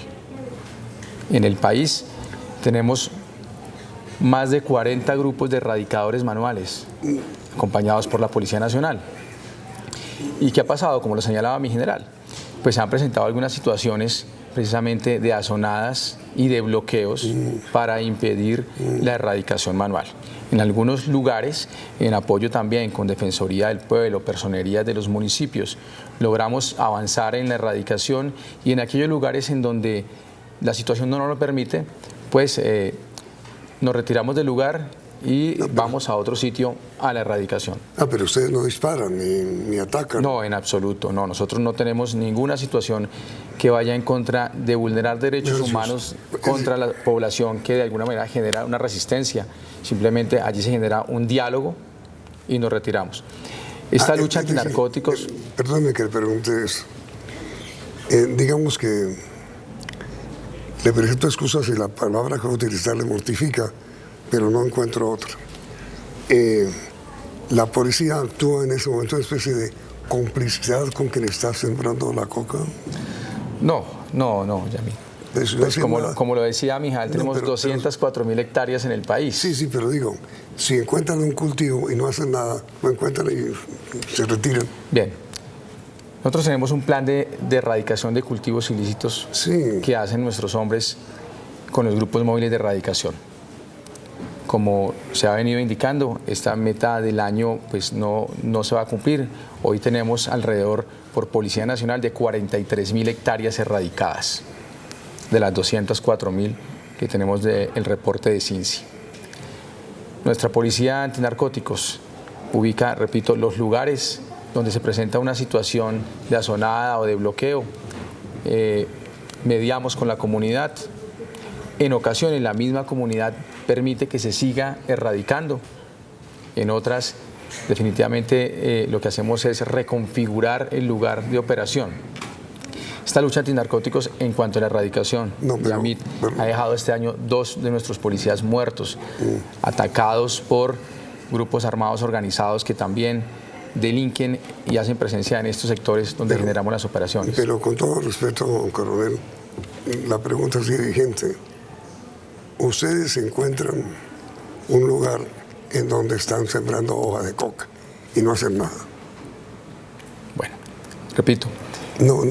En el país tenemos más de 40 grupos de erradicadores manuales, acompañados por la Policía Nacional. ¿Y qué ha pasado? Como lo señalaba mi general, pues se han presentado algunas situaciones precisamente de azonadas y de bloqueos para impedir la erradicación manual. En algunos lugares, en apoyo también con Defensoría del Pueblo, personerías de los municipios, logramos avanzar en la erradicación y en aquellos lugares en donde la situación no nos lo permite, pues nos retiramos del lugar y vamos a otro sitio a la erradicación. Pero ustedes no disparan ni atacan. No, en absoluto, no. Nosotros no tenemos ninguna situación que vaya en contra de vulnerar derechos humanos contra la población que de alguna manera genera una resistencia. Simplemente allí se genera un diálogo y nos retiramos. Esta lucha antinarcóticos... Perdóneme que le pregunte eso. Digamos que le presento excusas si la palabra que voy a utilizar le mortifica, pero no encuentro otra. ¿La policía actúa en ese momento una especie de complicidad con quien está sembrando la coca? No, Yamit. Pues como lo decía Mijal, tenemos 204.000 hectáreas en el país. Sí, pero digo, si encuentran un cultivo y no hacen nada, lo encuentran y se retiran. Bien. Nosotros tenemos un plan de erradicación de cultivos ilícitos que hacen nuestros hombres con los grupos móviles de erradicación. Como se ha venido indicando, esta meta del año pues no se va a cumplir. Hoy tenemos alrededor, por Policía Nacional, de 43.000 hectáreas erradicadas, de las 204.000 que tenemos del reporte de CINCI. Nuestra Policía Antinarcóticos ubica, repito, los lugares donde se presenta una situación de azonada o de bloqueo. Mediamos con la comunidad. En ocasiones la misma comunidad permite que se siga erradicando. En otras, definitivamente lo que hacemos es reconfigurar el lugar de operación. Esta lucha antinarcóticos en cuanto a la erradicación, Yamit ha dejado este año 2 de nuestros policías muertos, atacados por grupos armados organizados que también delinquen y hacen presencia en estos sectores donde generamos las operaciones. Pero con todo respeto, coronel, la pregunta es dirigente. Ustedes encuentran un lugar en donde están sembrando hoja de coca y no hacen nada. Bueno, repito. No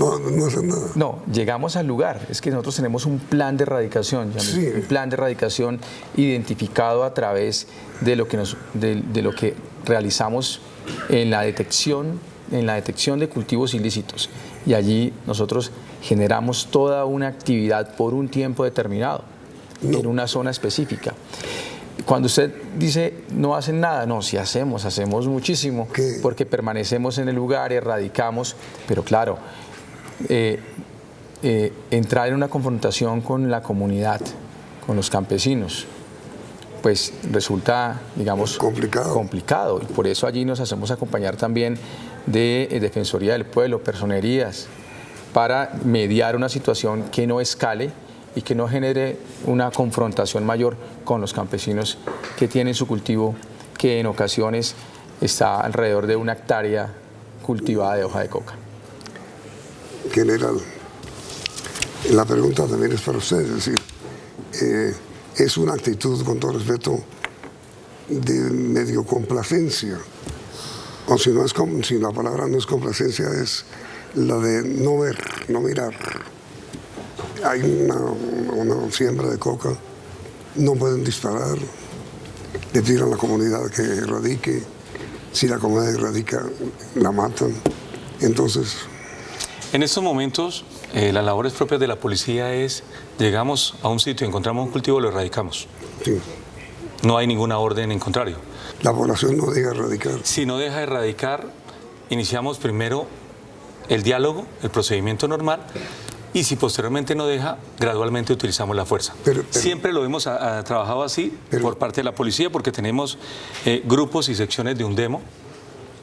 hacen nada. No, llegamos al lugar. Es que nosotros tenemos un plan de erradicación, un plan de erradicación identificado a través de lo que realizamos en la detección de cultivos ilícitos. Y allí nosotros generamos toda una actividad por un tiempo determinado, en una zona específica. Cuando usted dice no hacen nada, no, sí hacemos muchísimo, porque permanecemos en el lugar, erradicamos, pero claro, entrar en una confrontación con la comunidad, con los campesinos, pues resulta, digamos, complicado. Y por eso allí nos hacemos acompañar también de Defensoría del Pueblo, personerías, para mediar una situación que no escale y que no genere una confrontación mayor con los campesinos que tienen su cultivo, que en ocasiones está alrededor de 1 hectárea cultivada de hoja de coca. General, la pregunta también es para usted, es decir, es una actitud, con todo respeto, de medio complacencia, o si la palabra no es complacencia, es la de no ver, no mirar. Hay una siembra de coca, no pueden disparar, le tiran a la comunidad que erradique, si la comunidad erradica, la matan. Entonces, en estos momentos, las labores propias de la policía es, llegamos a un sitio, encontramos un cultivo, lo erradicamos. Sí. No hay ninguna orden en contrario. La población no deja erradicar. Si no deja erradicar, iniciamos primero el diálogo, el procedimiento normal, y si posteriormente no deja, gradualmente utilizamos la fuerza. Siempre lo hemos trabajado así por parte de la policía, porque tenemos grupos y secciones de UNDEMO,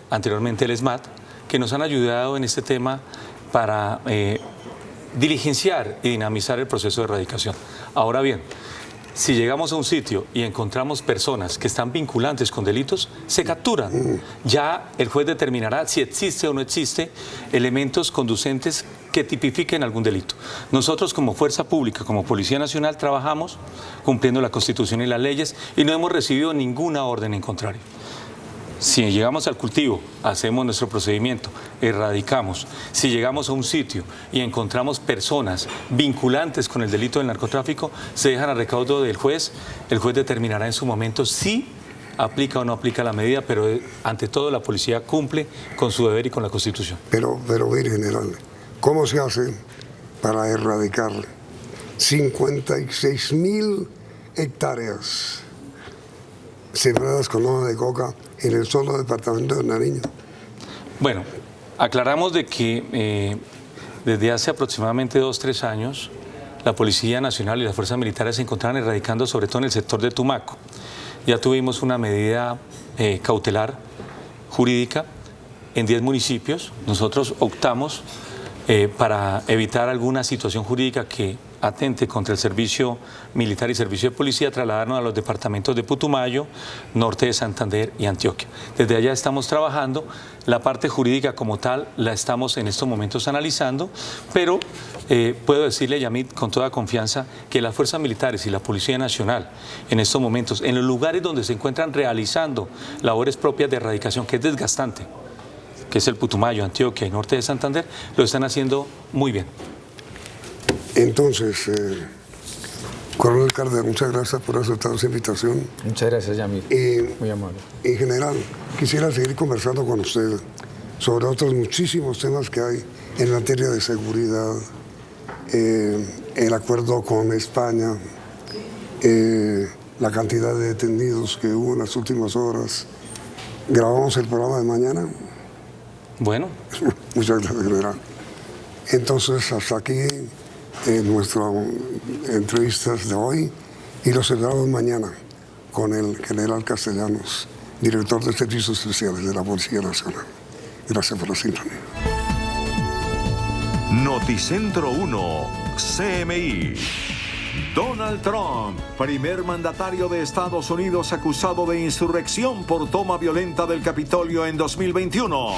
anteriormente el SMAT, que nos han ayudado en este tema para diligenciar y dinamizar el proceso de erradicación. Ahora bien, si llegamos a un sitio y encontramos personas que están vinculantes con delitos, se capturan. Ya el juez determinará si existe o no existe elementos conducentes que tipifiquen algún delito. Nosotros como Fuerza Pública, como Policía Nacional, trabajamos cumpliendo la Constitución y las leyes y no hemos recibido ninguna orden en contrario. Si llegamos al cultivo, hacemos nuestro procedimiento, erradicamos. Si llegamos a un sitio y encontramos personas vinculantes con el delito del narcotráfico, se dejan a recaudo del juez. El juez determinará en su momento si aplica o no aplica la medida, pero ante todo la policía cumple con su deber y con la Constitución. Pero mire, general, ¿cómo se hace para erradicar 56.000 hectáreas sembradas con hoja de coca en el solo departamento de Nariño? Bueno, aclaramos de que desde hace aproximadamente 2 o 3 años la Policía Nacional y las Fuerzas Militares se encontraban erradicando sobre todo en el sector de Tumaco. Ya tuvimos una medida cautelar jurídica en 10 municipios. Nosotros optamos para evitar alguna situación jurídica que atente contra el servicio militar y servicio de policía, trasladarnos a los departamentos de Putumayo, norte de Santander y Antioquia. Desde allá estamos trabajando, la parte jurídica como tal la estamos en estos momentos analizando, pero puedo decirle, Yamit, con toda confianza, que las fuerzas militares y la Policía Nacional en estos momentos, en los lugares donde se encuentran realizando labores propias de erradicación, que es desgastante, que es el Putumayo, Antioquia y norte de Santander, lo están haciendo muy bien. Entonces, Coronel Cárdenas, muchas gracias por aceptar esa invitación. Muchas gracias, Yamil. Muy amable. En general, quisiera seguir conversando con usted sobre otros muchísimos temas que hay en materia de seguridad, el acuerdo con España, la cantidad de detenidos que hubo en las últimas horas. ¿Grabamos el programa de mañana? Bueno. Muchas gracias, general. Entonces, hasta aquí nuestras entrevistas de hoy y los esperamos mañana con el general Castellanos, director de Servicios Especiales de la Policía Nacional. Gracias por la sintonía. Noticentro 1, CMI. Donald Trump, primer mandatario de Estados Unidos acusado de insurrección por toma violenta del Capitolio en 2021.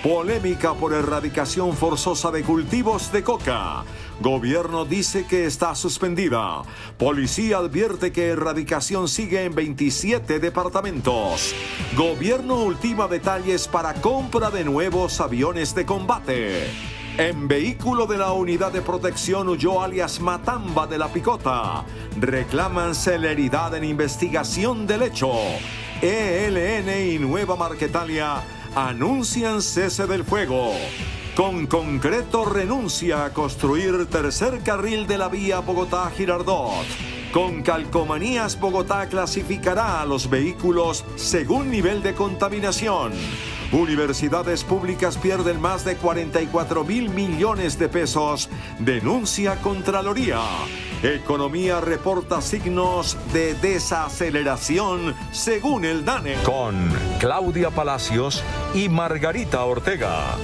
Polémica por erradicación forzosa de cultivos de coca. Gobierno dice que está suspendida. Policía advierte que erradicación sigue en 27 departamentos. Gobierno ultima detalles para compra de nuevos aviones de combate. En vehículo de la Unidad de Protección huyó alias Matamba de la Picota. Reclaman celeridad en investigación del hecho. ELN y Nueva Marquetalia anuncian cese del fuego. Con concreto renuncia a construir tercer carril de la vía Bogotá-Girardot. Con calcomanías Bogotá clasificará a los vehículos según nivel de contaminación. Universidades públicas pierden más de 44.000 millones de pesos. Denuncia Contraloría. Economía reporta signos de desaceleración según el DANE. Con Claudia Palacios y Margarita Ortega.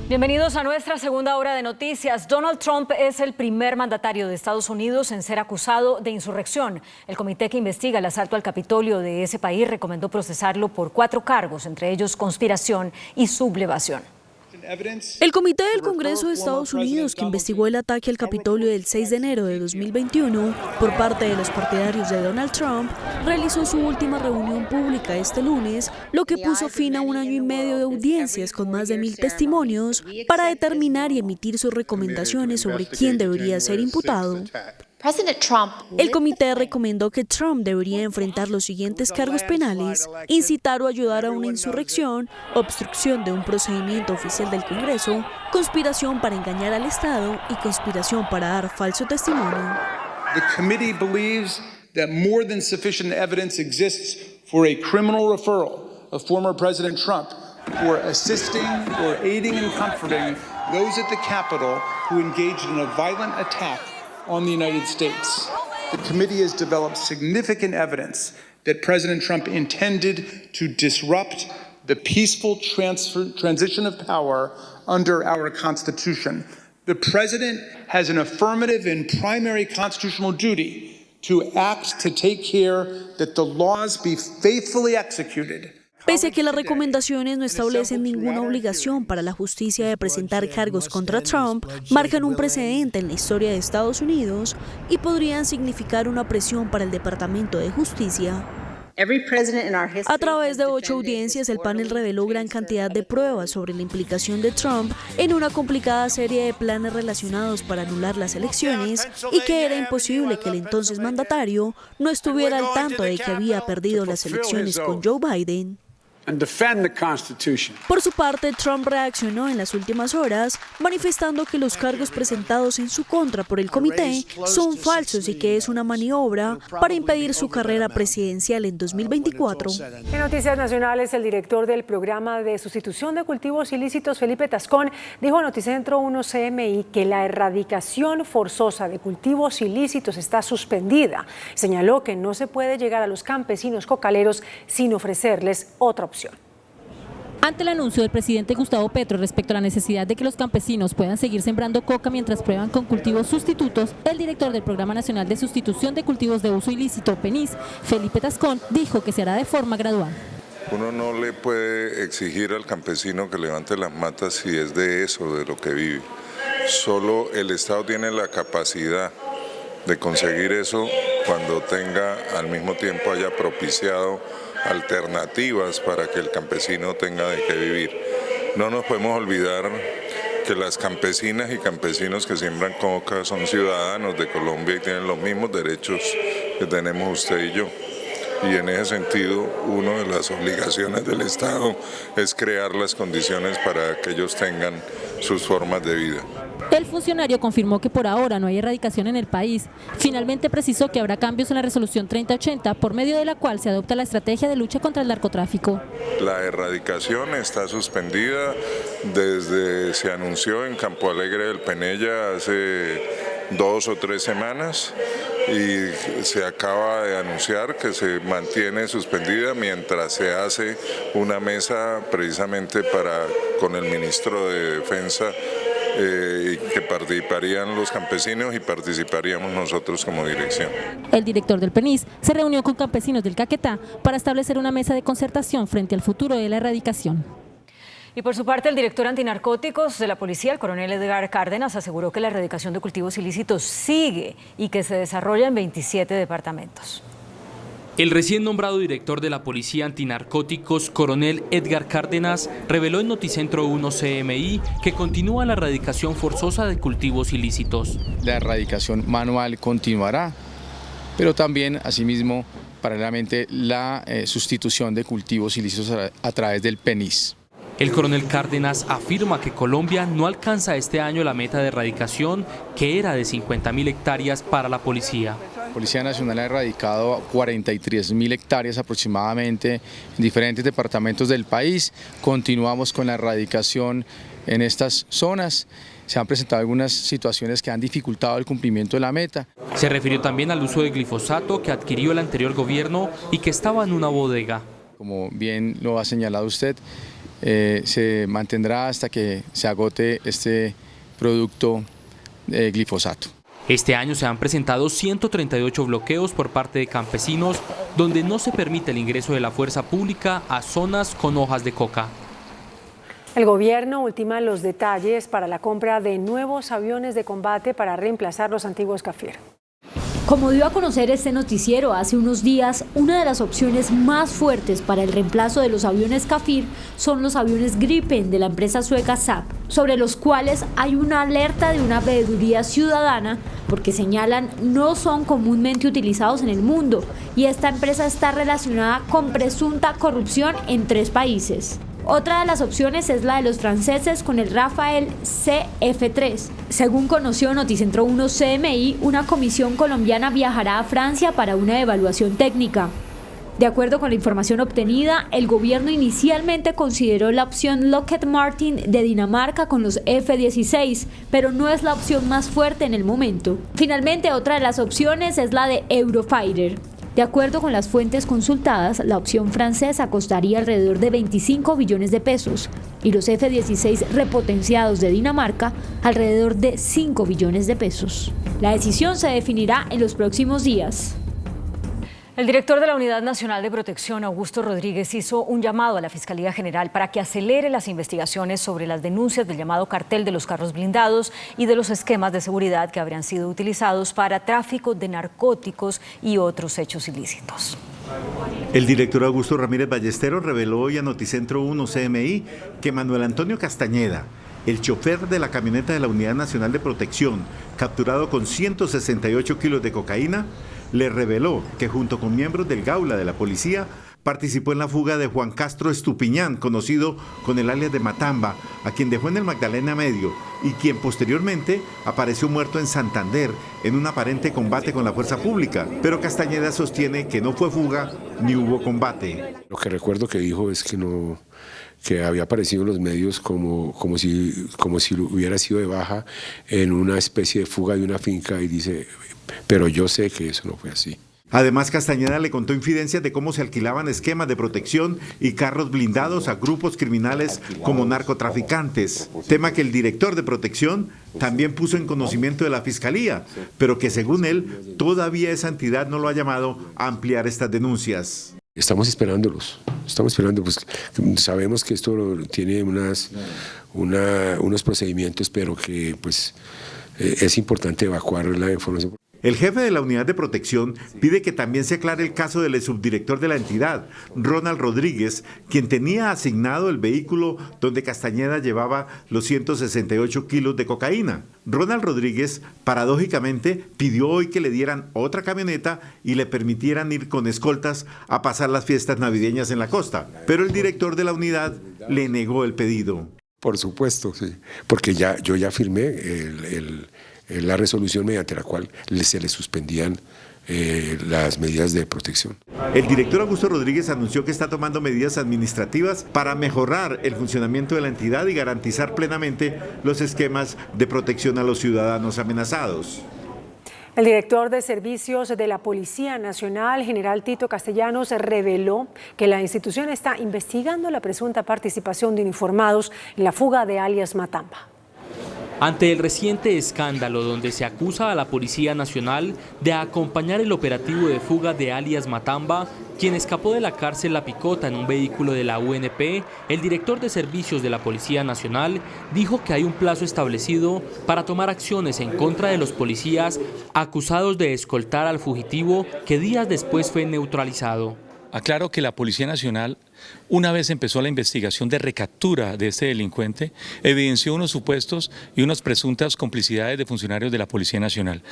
Bienvenidos a nuestra segunda hora de noticias. Donald Trump es el primer mandatario de Estados Unidos en ser acusado de insurrección. El comité que investiga el asalto al Capitolio de ese país recomendó procesarlo por 4 cargos, entre ellos conspiración y sublevación. El Comité del Congreso de Estados Unidos, que investigó el ataque al Capitolio del 6 de enero de 2021 por parte de los partidarios de Donald Trump, realizó su última reunión pública este lunes, lo que puso fin a 1 año y medio de audiencias con más de 1.000 testimonios para determinar y emitir sus recomendaciones sobre quién debería ser imputado. El comité recomendó que Trump debería enfrentar los siguientes cargos penales: incitar o ayudar a una insurrección, obstrucción de un procedimiento oficial del Congreso, conspiración para engañar al Estado y conspiración para dar falso testimonio. The committee believes that more than sufficient evidence exists for a criminal referral of former President Trump for assisting or aiding and comforting those at the Capitol who engaged in a violent attack on the United States. The committee has developed significant evidence that President Trump intended to disrupt the peaceful transition of power under our Constitution. The President has an affirmative and primary constitutional duty to act to take care that the laws be faithfully executed. Pese a que las recomendaciones no establecen ninguna obligación para la justicia de presentar cargos contra Trump, marcan un precedente en la historia de Estados Unidos y podrían significar una presión para el Departamento de Justicia. A través de 8 audiencias, el panel reveló gran cantidad de pruebas sobre la implicación de Trump en una complicada serie de planes relacionados para anular las elecciones y que era imposible que el entonces mandatario no estuviera al tanto de que había perdido las elecciones con Joe Biden. Por su parte, Trump reaccionó en las últimas horas, manifestando que los cargos presentados en su contra por el comité son falsos y que es una maniobra para impedir su carrera presidencial en 2024. En noticias nacionales, el director del programa de sustitución de cultivos ilícitos, Felipe Tascón, dijo a Noticentro 1 CMI que la erradicación forzosa de cultivos ilícitos está suspendida. Señaló que no se puede llegar a los campesinos cocaleros sin ofrecerles otra opción. Ante el anuncio del presidente Gustavo Petro respecto a la necesidad de que los campesinos puedan seguir sembrando coca mientras prueban con cultivos sustitutos, el director del Programa Nacional de Sustitución de Cultivos de Uso Ilícito, PENIS, Felipe Tascón, dijo que se hará de forma gradual. Uno no le puede exigir al campesino que levante las matas si es de eso, de lo que vive. Solo el Estado tiene la capacidad de conseguir eso cuando tenga, al mismo tiempo haya propiciado alternativas para que el campesino tenga de qué vivir. No nos podemos olvidar que las campesinas y campesinos que siembran coca son ciudadanos de Colombia y tienen los mismos derechos que tenemos usted y yo. Y en ese sentido, una de las obligaciones del Estado es crear las condiciones para que ellos tengan sus formas de vida. El funcionario confirmó que por ahora no hay erradicación en el país. Finalmente precisó que habrá cambios en la resolución 3080, por medio de la cual se adopta la estrategia de lucha contra el narcotráfico. La erradicación está suspendida desde se anunció en Campo Alegre del Penella hace 2 o 3 semanas y se acaba de anunciar que se mantiene suspendida mientras se hace una mesa precisamente con el ministro de Defensa y que participarían los campesinos y participaríamos nosotros como dirección. El director del PENIS se reunió con campesinos del Caquetá para establecer una mesa de concertación frente al futuro de la erradicación. Y por su parte, el director antinarcóticos de la policía, el coronel Edgar Cárdenas, aseguró que la erradicación de cultivos ilícitos sigue y que se desarrolla en 27 departamentos. El recién nombrado director de la Policía Antinarcóticos, coronel Edgar Cárdenas, reveló en Noticentro 1 CMI que continúa la erradicación forzosa de cultivos ilícitos. La erradicación manual continuará, pero también, asimismo, paralelamente, la sustitución de cultivos ilícitos a través del PENIS. El coronel Cárdenas afirma que Colombia no alcanza este año la meta de erradicación, que era de 50.000 hectáreas para la policía. Policía Nacional ha erradicado 43.000 hectáreas aproximadamente en diferentes departamentos del país. Continuamos con la erradicación en estas zonas. Se han presentado algunas situaciones que han dificultado el cumplimiento de la meta. Se refirió también al uso de glifosato que adquirió el anterior gobierno y que estaba en una bodega. Como bien lo ha señalado usted, se mantendrá hasta que se agote este producto glifosato. Este año se han presentado 138 bloqueos por parte de campesinos donde no se permite el ingreso de la fuerza pública a zonas con hojas de coca. El gobierno ultima los detalles para la compra de nuevos aviones de combate para reemplazar los antiguos Kafir. Como dio a conocer este noticiero hace unos días, una de las opciones más fuertes para el reemplazo de los aviones Kafir son los aviones Gripen de la empresa sueca Saab, sobre los cuales hay una alerta de una veeduría ciudadana porque señalan no son comúnmente utilizados en el mundo y esta empresa está relacionada con presunta corrupción en 3 países. Otra de las opciones es la de los franceses con el Rafael CF3. Según conoció Noticentro 1 CMI, una comisión colombiana viajará a Francia para una evaluación técnica. De acuerdo con la información obtenida, el gobierno inicialmente consideró la opción Lockheed Martin de Dinamarca con los F-16, pero no es la opción más fuerte en el momento. Finalmente, otra de las opciones es la de Eurofighter. De acuerdo con las fuentes consultadas, la opción francesa costaría alrededor de 25 billones de pesos y los F-16 repotenciados de Dinamarca alrededor de 5 billones de pesos. La decisión se definirá en los próximos días. El director de la Unidad Nacional de Protección, Augusto Rodríguez, hizo un llamado a la Fiscalía General para que acelere las investigaciones sobre las denuncias del llamado cartel de los carros blindados y de los esquemas de seguridad que habrían sido utilizados para tráfico de narcóticos y otros hechos ilícitos. El director Augusto Ramírez Ballesteros reveló hoy a Noticentro 1 CMI que Manuel Antonio Castañeda, el chofer de la camioneta de la Unidad Nacional de Protección, capturado con 168 kilos de cocaína, le reveló que junto con miembros del Gaula de la policía participó en la fuga de Juan Castro Estupiñán, conocido con el alias de Matamba, a quien dejó en el Magdalena Medio y quien posteriormente apareció muerto en Santander en un aparente combate con la fuerza pública. Pero Castañeda sostiene que no fue fuga ni hubo combate. Lo que recuerdo que dijo es que no, que había aparecido en los medios como si hubiera sido de baja en una especie de fuga de una finca y dice, pero yo sé que eso no fue así. Además, Castañeda le contó infidencias de cómo se alquilaban esquemas de protección y carros blindados a grupos criminales como narcotraficantes, tema que el director de protección también puso en conocimiento de la Fiscalía, pero que según él, todavía esa entidad no lo ha llamado a ampliar estas denuncias. Estamos esperándolos, pues sabemos que esto tiene unos procedimientos, pero que pues es importante evacuar la información. El jefe de la Unidad de Protección pide que también se aclare el caso del subdirector de la entidad, Ronald Rodríguez, quien tenía asignado el vehículo donde Castañeda llevaba los 168 kilos de cocaína. Ronald Rodríguez, paradójicamente, pidió hoy que le dieran otra camioneta y le permitieran ir con escoltas a pasar las fiestas navideñas en la costa. Pero el director de la unidad le negó el pedido. Por supuesto, sí, porque yo ya firmé la resolución mediante la cual se le suspendían las medidas de protección. El director Augusto Rodríguez anunció que está tomando medidas administrativas para mejorar el funcionamiento de la entidad y garantizar plenamente los esquemas de protección a los ciudadanos amenazados. El director de Servicios de la Policía Nacional, general Tito Castellanos, reveló que la institución está investigando la presunta participación de uniformados en la fuga de alias Matamba. Ante el reciente escándalo donde se acusa a la Policía Nacional de acompañar el operativo de fuga de alias Matamba, quien escapó de la cárcel La Picota en un vehículo de la UNP, el director de Servicios de la Policía Nacional dijo que hay un plazo establecido para tomar acciones en contra de los policías acusados de escoltar al fugitivo que días después fue neutralizado. Aclaro que la Policía Nacional una vez empezó la investigación de recaptura de este delincuente, evidenció unos supuestos y unas presuntas complicidades de funcionarios de la Policía Nacional.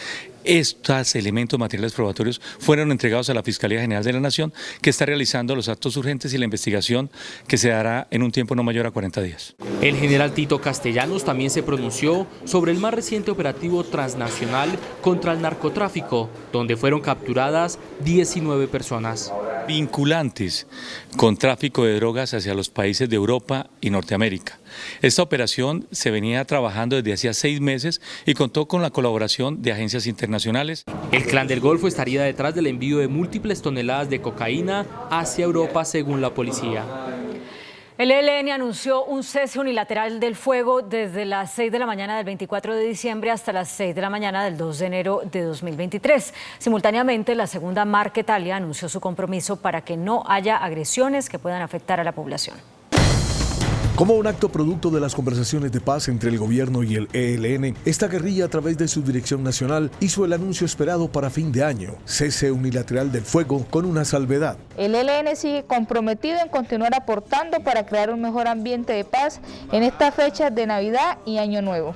Estos elementos materiales probatorios fueron entregados a la Fiscalía General de la Nación, que está realizando los actos urgentes y la investigación que se dará en un tiempo no mayor a 40 días. El general Tito Castellanos también se pronunció sobre el más reciente operativo transnacional contra el narcotráfico, donde fueron capturadas 19 personas. Vinculantes con tráfico de drogas hacia los países de Europa y Norteamérica. Esta operación se venía trabajando desde hacía 6 meses y contó con la colaboración de agencias internacionales. El Clan del Golfo estaría detrás del envío de múltiples toneladas de cocaína hacia Europa, según la policía. El ELN anunció un cese unilateral del fuego desde las 6 de la mañana del 24 de diciembre hasta las 6 de la mañana del 2 de enero de 2023. Simultáneamente, la segunda Marquetalia anunció su compromiso para que no haya agresiones que puedan afectar a la población. Como un acto producto de las conversaciones de paz entre el gobierno y el ELN, esta guerrilla a través de su dirección nacional hizo el anuncio esperado para fin de año, cese unilateral del fuego con una salvedad. El ELN sigue comprometido en continuar aportando para crear un mejor ambiente de paz en estas fechas de Navidad y Año Nuevo.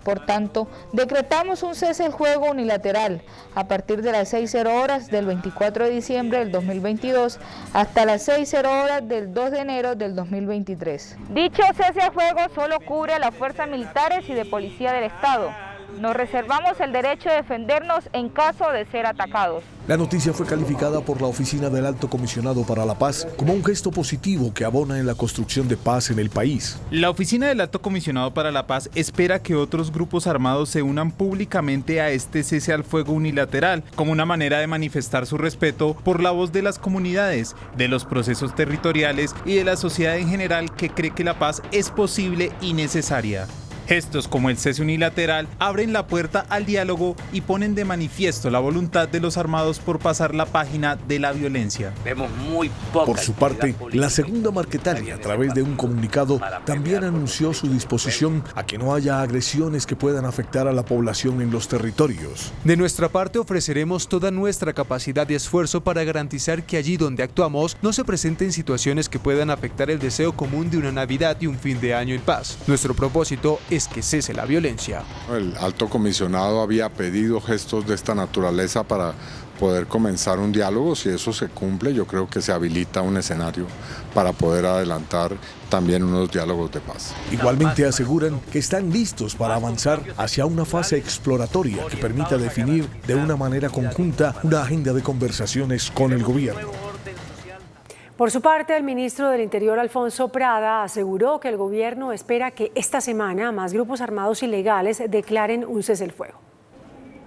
Por tanto, decretamos un cese del fuego unilateral a partir de las 6:00 horas del 24 de diciembre del 2022 hasta las 6:00 horas del 2 de enero del 2023. Dicho cese al fuego solo cubre a las fuerzas militares y de policía del Estado. Nos reservamos el derecho de defendernos en caso de ser atacados. La noticia fue calificada por la Oficina del Alto Comisionado para la Paz como un gesto positivo que abona en la construcción de paz en el país. La Oficina del Alto Comisionado para la Paz espera que otros grupos armados se unan públicamente a este cese al fuego unilateral como una manera de manifestar su respeto por la voz de las comunidades, de los procesos territoriales y de la sociedad en general que cree que la paz es posible y necesaria. Gestos como el cese unilateral abren la puerta al diálogo y ponen de manifiesto la voluntad de los armados por pasar la página de la violencia. Vemos muy poca. Por su parte, la segunda Marquetalia, a través de un comunicado, también anunció su disposición a que no haya agresiones que puedan afectar a la población en los territorios. De nuestra parte, ofreceremos toda nuestra capacidad y esfuerzo para garantizar que allí donde actuamos no se presenten situaciones que puedan afectar el deseo común de una Navidad y un fin de año en paz. Nuestro propósito es que cese la violencia. El alto comisionado había pedido gestos de esta naturaleza para poder comenzar un diálogo. Si eso se cumple, yo creo que se habilita un escenario para poder adelantar también unos diálogos de paz. Igualmente aseguran que están listos para avanzar hacia una fase exploratoria que permita definir de una manera conjunta una agenda de conversaciones con el gobierno. Por su parte, el ministro del Interior, Alfonso Prada, aseguró que el gobierno espera que esta semana más grupos armados ilegales declaren un cese el fuego.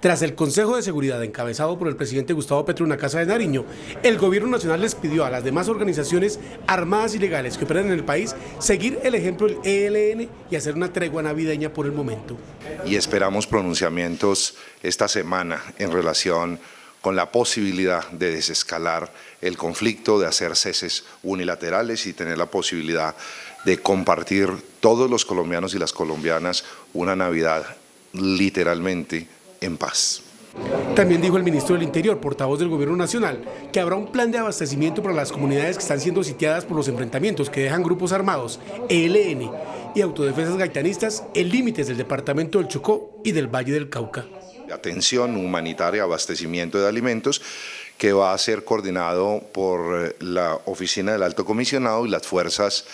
Tras el Consejo de Seguridad encabezado por el presidente Gustavo Petro en la Casa de Nariño, el gobierno nacional les pidió a las demás organizaciones armadas ilegales que operan en el país seguir el ejemplo del ELN y hacer una tregua navideña por el momento. Y esperamos pronunciamientos esta semana en relación con la posibilidad de desescalar el conflicto, de hacer ceses unilaterales y tener la posibilidad de compartir todos los colombianos y las colombianas una Navidad literalmente en paz. También dijo el ministro del Interior, portavoz del Gobierno Nacional, que habrá un plan de abastecimiento para las comunidades que están siendo sitiadas por los enfrentamientos que dejan grupos armados, ELN y autodefensas gaitanistas en límites del departamento del Chocó y del Valle del Cauca. Atención humanitaria, abastecimiento de alimentos, que va a ser coordinado por la Oficina del Alto Comisionado y las fuerzas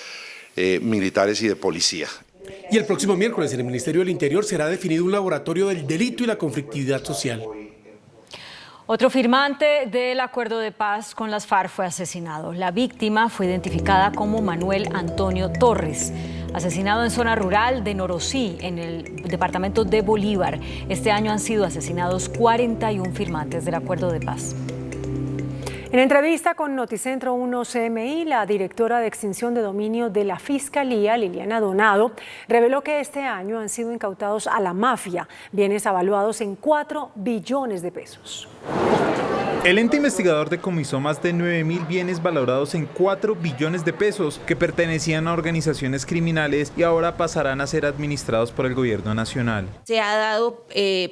militares y de policía. Y el próximo miércoles en el Ministerio del Interior será definido un laboratorio del delito y la conflictividad social. Otro firmante del acuerdo de paz con las FARC fue asesinado. La víctima fue identificada como Manuel Antonio Torres, asesinado en zona rural de Norosí, en el departamento de Bolívar. Este año han sido asesinados 41 firmantes del acuerdo de paz. En entrevista con Noticentro 1 CMI, la directora de extinción de dominio de la Fiscalía, Liliana Donado, reveló que este año han sido incautados a la mafia bienes avaluados en 4 billones de pesos. El ente investigador decomisó más de 9.000 bienes valorados en 4 billones de pesos que pertenecían a organizaciones criminales y ahora pasarán a ser administrados por el gobierno nacional. Se ha dado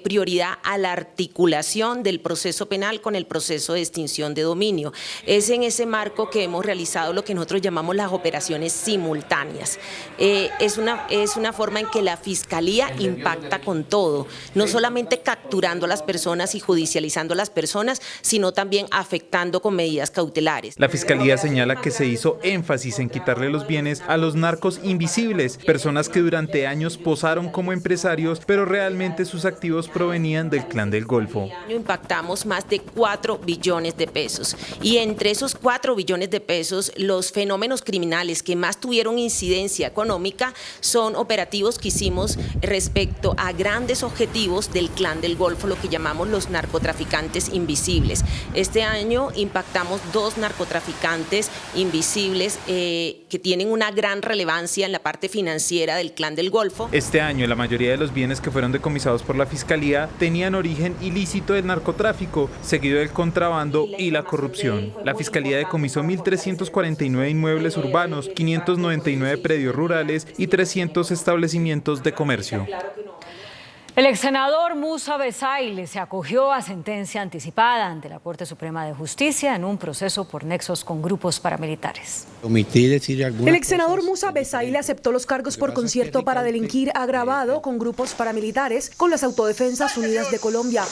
prioridad a la articulación del proceso penal con el proceso de extinción de dominio. Es en ese marco que hemos realizado lo que nosotros llamamos las operaciones simultáneas. Es una forma en que la Fiscalía impacta con todo, no solamente capturando a las personas y judicializando a las personas, sino también afectando con medidas cautelares. La Fiscalía señala que se hizo énfasis en quitarle los bienes a los narcos invisibles, personas que durante años posaron como empresarios, pero realmente sus activos provenían del Clan del Golfo. Impactamos más de 4 billones de pesos y entre esos 4 billones de pesos los fenómenos criminales que más tuvieron incidencia económica son operativos que hicimos respecto a grandes objetivos del Clan del Golfo, lo que llamamos los narcotraficantes invisibles. Este año impactamos 2 narcotraficantes invisibles que tienen una gran relevancia en la parte financiera del Clan del Golfo. Este año la mayoría de los bienes que fueron decomisados por la Fiscalía tenían origen ilícito del narcotráfico, seguido del contrabando y la corrupción. La Fiscalía decomisó 1.349 inmuebles urbanos, 599 predios rurales y 300 establecimientos de comercio. El exsenador Musa Besaile se acogió a sentencia anticipada ante la Corte Suprema de Justicia en un proceso por nexos con grupos paramilitares. El exsenador Musa Besaile aceptó los cargos por concierto para delinquir agravado con grupos paramilitares con las Autodefensas Unidas de Colombia.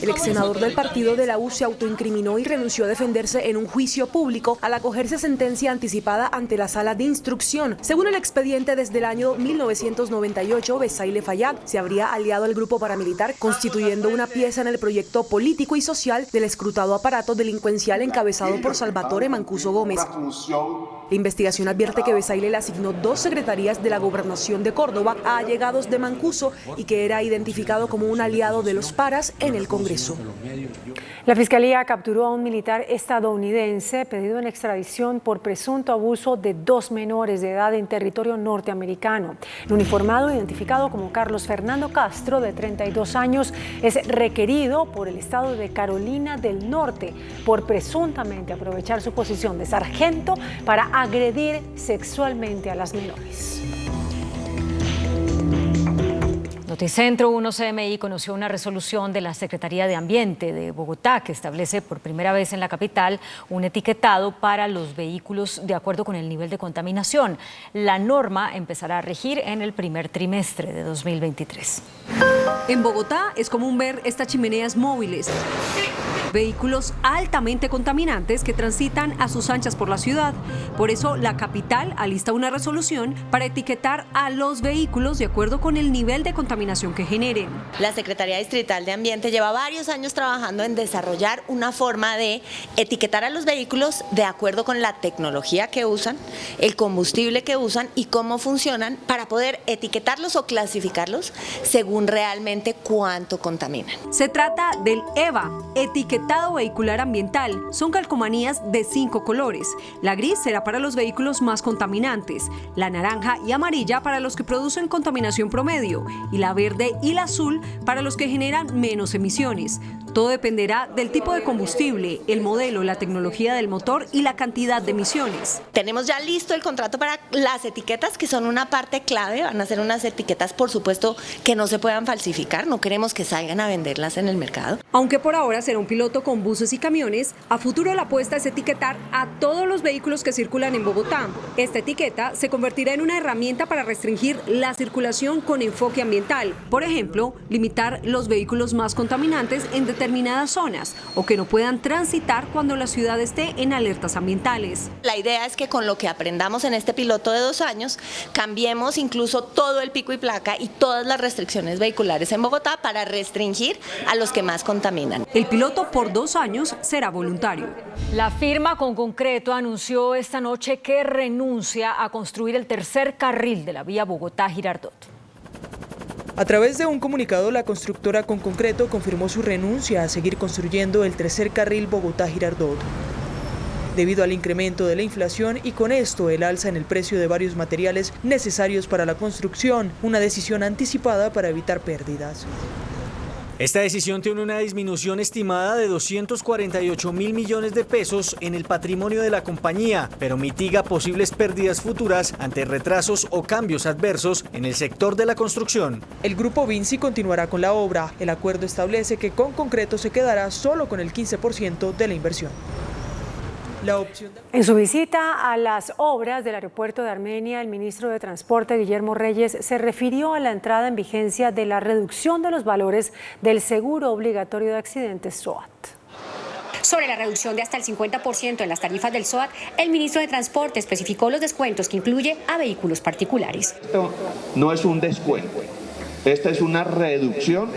El exsenador del partido de la U se autoincriminó y renunció a defenderse en un juicio público al acogerse a sentencia anticipada ante la sala de instrucción. Según el expediente, desde el año 1998, Besaile Fayad se habría aliado al grupo paramilitar, constituyendo una pieza en el proyecto político y social del escrutado aparato delincuencial encabezado por Salvatore Mancuso Gómez. La investigación advierte que Besaile le asignó 2 secretarías de la Gobernación de Córdoba a allegados de Mancuso y que era identificado como un aliado de los paras en el Congreso. La Fiscalía capturó a un militar estadounidense pedido en extradición por presunto abuso de 2 menores de edad en territorio norteamericano. El uniformado, identificado como Carlos Fernando Castro, de 32 años, es requerido por el estado de Carolina del Norte por presuntamente aprovechar su posición de sargento para agredir sexualmente a las menores. Noticentro 1 CMI conoció una resolución de la Secretaría de Ambiente de Bogotá que establece por primera vez en la capital un etiquetado para los vehículos de acuerdo con el nivel de contaminación. La norma empezará a regir en el primer trimestre de 2023. En Bogotá es común ver estas chimeneas móviles, vehículos altamente contaminantes que transitan a sus anchas por la ciudad. Por eso la capital alista una resolución para etiquetar a los vehículos de acuerdo con el nivel de contaminación que generen. La Secretaría Distrital de Ambiente lleva varios años trabajando en desarrollar una forma de etiquetar a los vehículos de acuerdo con la tecnología que usan, el combustible que usan y cómo funcionan para poder etiquetarlos o clasificarlos según realmente cuánto contaminan. Se trata del EVA, etiquetado vehicular ambiental. Son calcomanías de 5 colores. La gris será para los vehículos más contaminantes, la naranja y amarilla para los que producen contaminación promedio y la verde y la azul para los que generan menos emisiones. Todo dependerá del tipo de combustible, el modelo, la tecnología del motor y la cantidad de emisiones. Tenemos ya listo el contrato para las etiquetas, que son una parte clave. Van a ser unas etiquetas, por supuesto, que no se puedan falsificar. No queremos que salgan a venderlas en el mercado. Aunque por ahora será un piloto con buses y camiones, a futuro la apuesta es etiquetar a todos los vehículos que circulan en Bogotá. Esta etiqueta se convertirá en una herramienta para restringir la circulación con enfoque ambiental. Por ejemplo, limitar los vehículos más contaminantes en determinadas zonas o que no puedan transitar cuando la ciudad esté en alertas ambientales. La idea es que con lo que aprendamos en este piloto de 2 años, cambiemos incluso todo el pico y placa y todas las restricciones vehiculares en Bogotá para restringir a los que más contaminan. El piloto por 2 años será voluntario. La firma Conconcreto anunció esta noche que renuncia a construir el tercer carril de la vía Bogotá-Girardot. A través de un comunicado, la constructora Conconcreto confirmó su renuncia a seguir construyendo el tercer carril Bogotá-Girardot. Debido al incremento de la inflación y con esto el alza en el precio de varios materiales necesarios para la construcción, una decisión anticipada para evitar pérdidas. Esta decisión tiene una disminución estimada de 248.000 millones de pesos en el patrimonio de la compañía, pero mitiga posibles pérdidas futuras ante retrasos o cambios adversos en el sector de la construcción. El grupo Vinci continuará con la obra. El acuerdo establece que Con Concreto se quedará solo con el 15% de la inversión. En su visita a las obras del aeropuerto de Armenia, el ministro de Transporte, Guillermo Reyes, se refirió a la entrada en vigencia de la reducción de los valores del seguro obligatorio de accidentes SOAT. Sobre la reducción de hasta el 50% en las tarifas del SOAT, el ministro de Transporte especificó los descuentos que incluye a vehículos particulares. Esto no es un descuento, esta es una reducción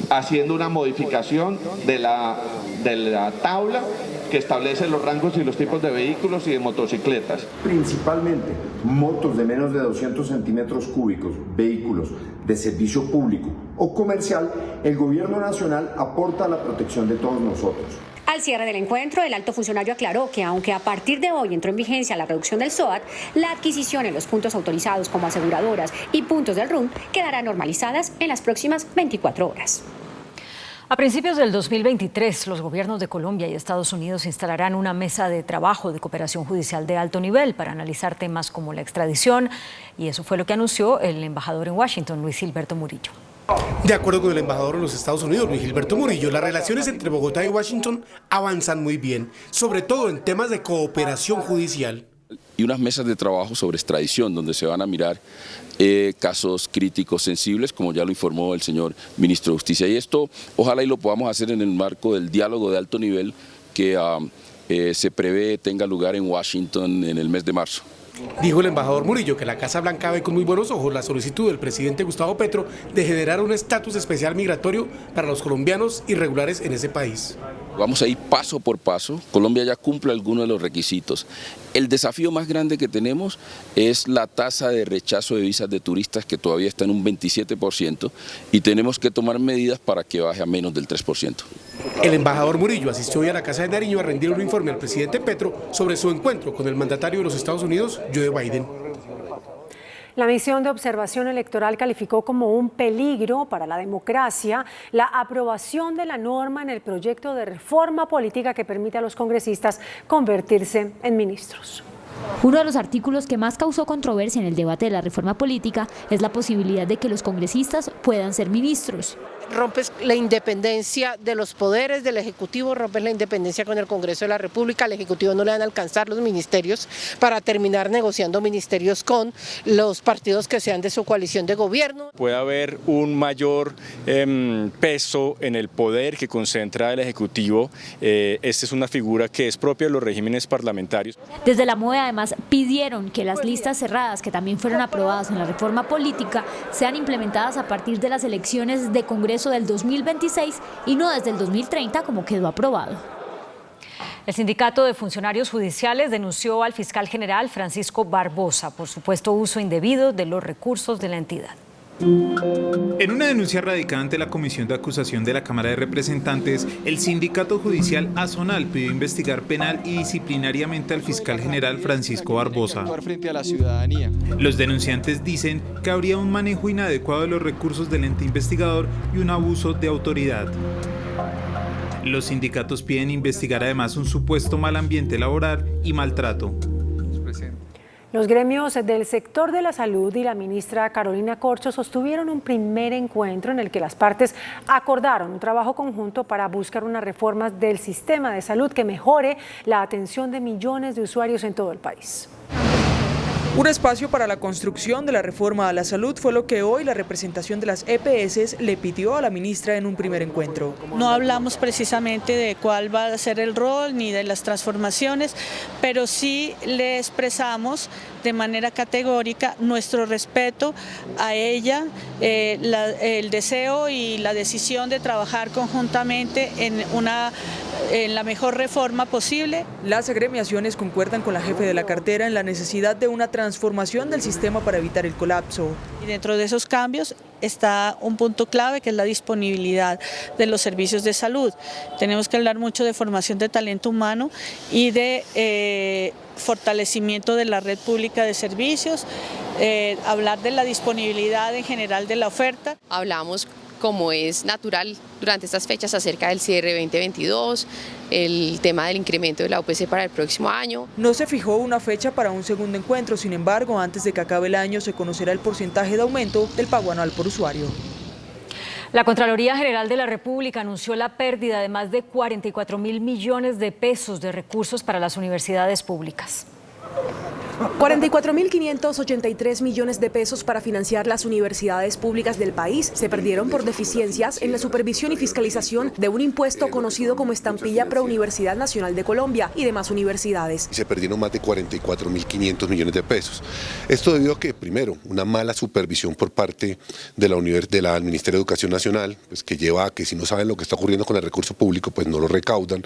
haciendo una modificación de la tabla que establece los rangos y los tipos de vehículos y de motocicletas. Principalmente motos de menos de 200 centímetros cúbicos, vehículos de servicio público o comercial, el gobierno nacional aporta a la protección de todos nosotros. Al cierre del encuentro, el alto funcionario aclaró que aunque a partir de hoy entró en vigencia la reducción del SOAT, la adquisición en los puntos autorizados como aseguradoras y puntos del RUN quedará normalizadas en las próximas 24 horas. A principios del 2023, los gobiernos de Colombia y Estados Unidos instalarán una mesa de trabajo de cooperación judicial de alto nivel para analizar temas como la extradición, y eso fue lo que anunció el embajador en Washington, Luis Gilberto Murillo. De acuerdo con el embajador de los Estados Unidos, Luis Gilberto Murillo, las relaciones entre Bogotá y Washington avanzan muy bien, sobre todo en temas de cooperación judicial. Y unas mesas de trabajo sobre extradición, donde se van a mirar casos críticos sensibles, como ya lo informó el señor ministro de Justicia. Y esto ojalá y lo podamos hacer en el marco del diálogo de alto nivel que se prevé tenga lugar en Washington en el mes de marzo. Dijo el embajador Murillo que la Casa Blanca ve con muy buenos ojos la solicitud del presidente Gustavo Petro de generar un estatus especial migratorio para los colombianos irregulares en ese país. Vamos a ir paso por paso. Colombia ya cumple algunos de los requisitos. El desafío más grande que tenemos es la tasa de rechazo de visas de turistas, que todavía está en un 27%, y tenemos que tomar medidas para que baje a menos del 3%. El embajador Murillo asistió hoy a la Casa de Nariño a rendir un informe al presidente Petro sobre su encuentro con el mandatario de los Estados Unidos, Joe Biden. La misión de observación electoral calificó como un peligro para la democracia la aprobación de la norma en el proyecto de reforma política que permite a los congresistas convertirse en ministros. Uno de los artículos que más causó controversia en el debate de la reforma política es la posibilidad de que los congresistas puedan ser ministros. Rompes la independencia de los poderes del Ejecutivo, rompes la independencia con el Congreso de la República. Al Ejecutivo no le van a alcanzar los ministerios para terminar negociando ministerios con los partidos que sean de su coalición de gobierno. Puede haber un mayor peso en el poder que concentra el Ejecutivo. Esta es una figura que es propia de los regímenes parlamentarios. Desde la MOE además pidieron que las listas cerradas, que también fueron aprobadas en la reforma política, sean implementadas a partir de las elecciones de Congreso del 2026 y no desde el 2030 como quedó aprobado. El sindicato de funcionarios judiciales denunció al fiscal general Francisco Barbosa por supuesto uso indebido de los recursos de la entidad. En una denuncia radicada ante la Comisión de Acusación de la Cámara de Representantes, el Sindicato Judicial Azonal pidió investigar penal y disciplinariamente al fiscal general Francisco Barbosa. Frente a la ciudadanía. Los denunciantes dicen que habría un manejo inadecuado de los recursos del ente investigador y un abuso de autoridad. Los sindicatos piden investigar además un supuesto mal ambiente laboral y maltrato. Los gremios del sector de la salud y la ministra Carolina Corcho sostuvieron un primer encuentro en el que las partes acordaron un trabajo conjunto para buscar unas reformas del sistema de salud que mejore la atención de millones de usuarios en todo el país. Un espacio para la construcción de la reforma a la salud fue lo que hoy la representación de las EPS le pidió a la ministra en un primer encuentro. No hablamos precisamente de cuál va a ser el rol ni de las transformaciones, pero sí le expresamos de manera categórica nuestro respeto a ella, el deseo y la decisión de trabajar conjuntamente en la mejor reforma posible. Las agremiaciones concuerdan con la jefe de la cartera en la necesidad de una transformación del sistema para evitar el colapso. Y dentro de esos cambios está un punto clave que es la disponibilidad de los servicios de salud. Tenemos que hablar mucho de formación de talento humano y de fortalecimiento de la red pública de servicios, hablar de la disponibilidad en general de la oferta. Hablamos como es natural durante estas fechas, acerca del cierre 2022, el tema del incremento de la UPC para el próximo año. No se fijó una fecha para un segundo encuentro, sin embargo, antes de que acabe el año se conocerá el porcentaje de aumento del pago anual por usuario. La Contraloría General de la República anunció la pérdida de más de 44.000 millones de pesos de recursos para las universidades públicas. 44.583 millones de pesos para financiar las universidades públicas del país se perdieron por deficiencias en la supervisión y fiscalización de un impuesto conocido como estampilla Prouniversidad Nacional de Colombia y demás universidades. Se perdieron más de 44.500 millones de pesos. Esto debido a que, primero, una mala supervisión por parte de la Ministerio de Educación Nacional, pues que lleva a que si no saben lo que está ocurriendo con el recurso público, pues no lo recaudan,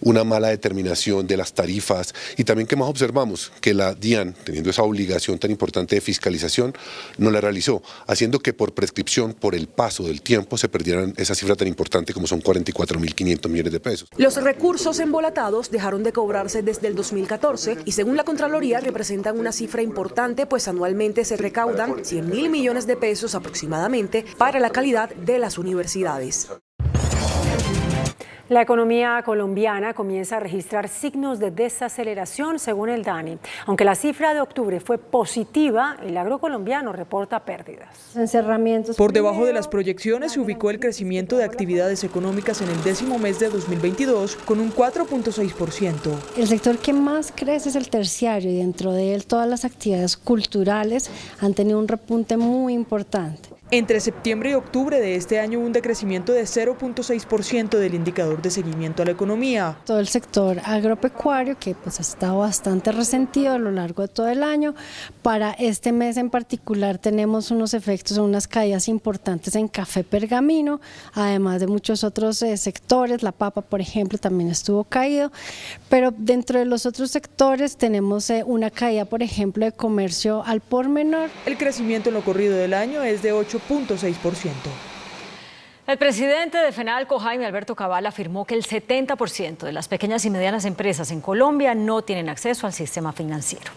una mala determinación de las tarifas y también que más observamos que la DIAN, teniendo esa obligación tan importante de fiscalización, no la realizó, haciendo que por prescripción, por el paso del tiempo, se perdieran esa cifra tan importante como son 44.500 millones de pesos. Los recursos embolatados dejaron de cobrarse desde el 2014 y según la Contraloría representan una cifra importante, pues anualmente se recaudan 100.000 millones de pesos aproximadamente para la calidad de las universidades. La economía colombiana comienza a registrar signos de desaceleración según el DANI. Aunque la cifra de octubre fue positiva, el agro colombiano reporta pérdidas. Por debajo de las proyecciones se ubicó el crecimiento de actividades económicas en el 10º mes de 2022 con un 4.6%. El sector que más crece es el terciario y dentro de él todas las actividades culturales han tenido un repunte muy importante. Entre septiembre y octubre de este año hubo un decrecimiento de 0.6% del indicador de seguimiento a la economía. Todo el sector agropecuario que pues ha estado bastante resentido a lo largo de todo el año. Para este mes en particular tenemos unos efectos, unas caídas importantes en café pergamino, además de muchos otros sectores, la papa por ejemplo también estuvo caído, pero dentro de los otros sectores tenemos una caída por ejemplo de comercio al por menor. El crecimiento en lo corrido del año es de 8.6%. El presidente de FENALCO, Jaime Alberto Cabal, afirmó que el 70% de las pequeñas y medianas empresas en Colombia no tienen acceso al sistema financiero.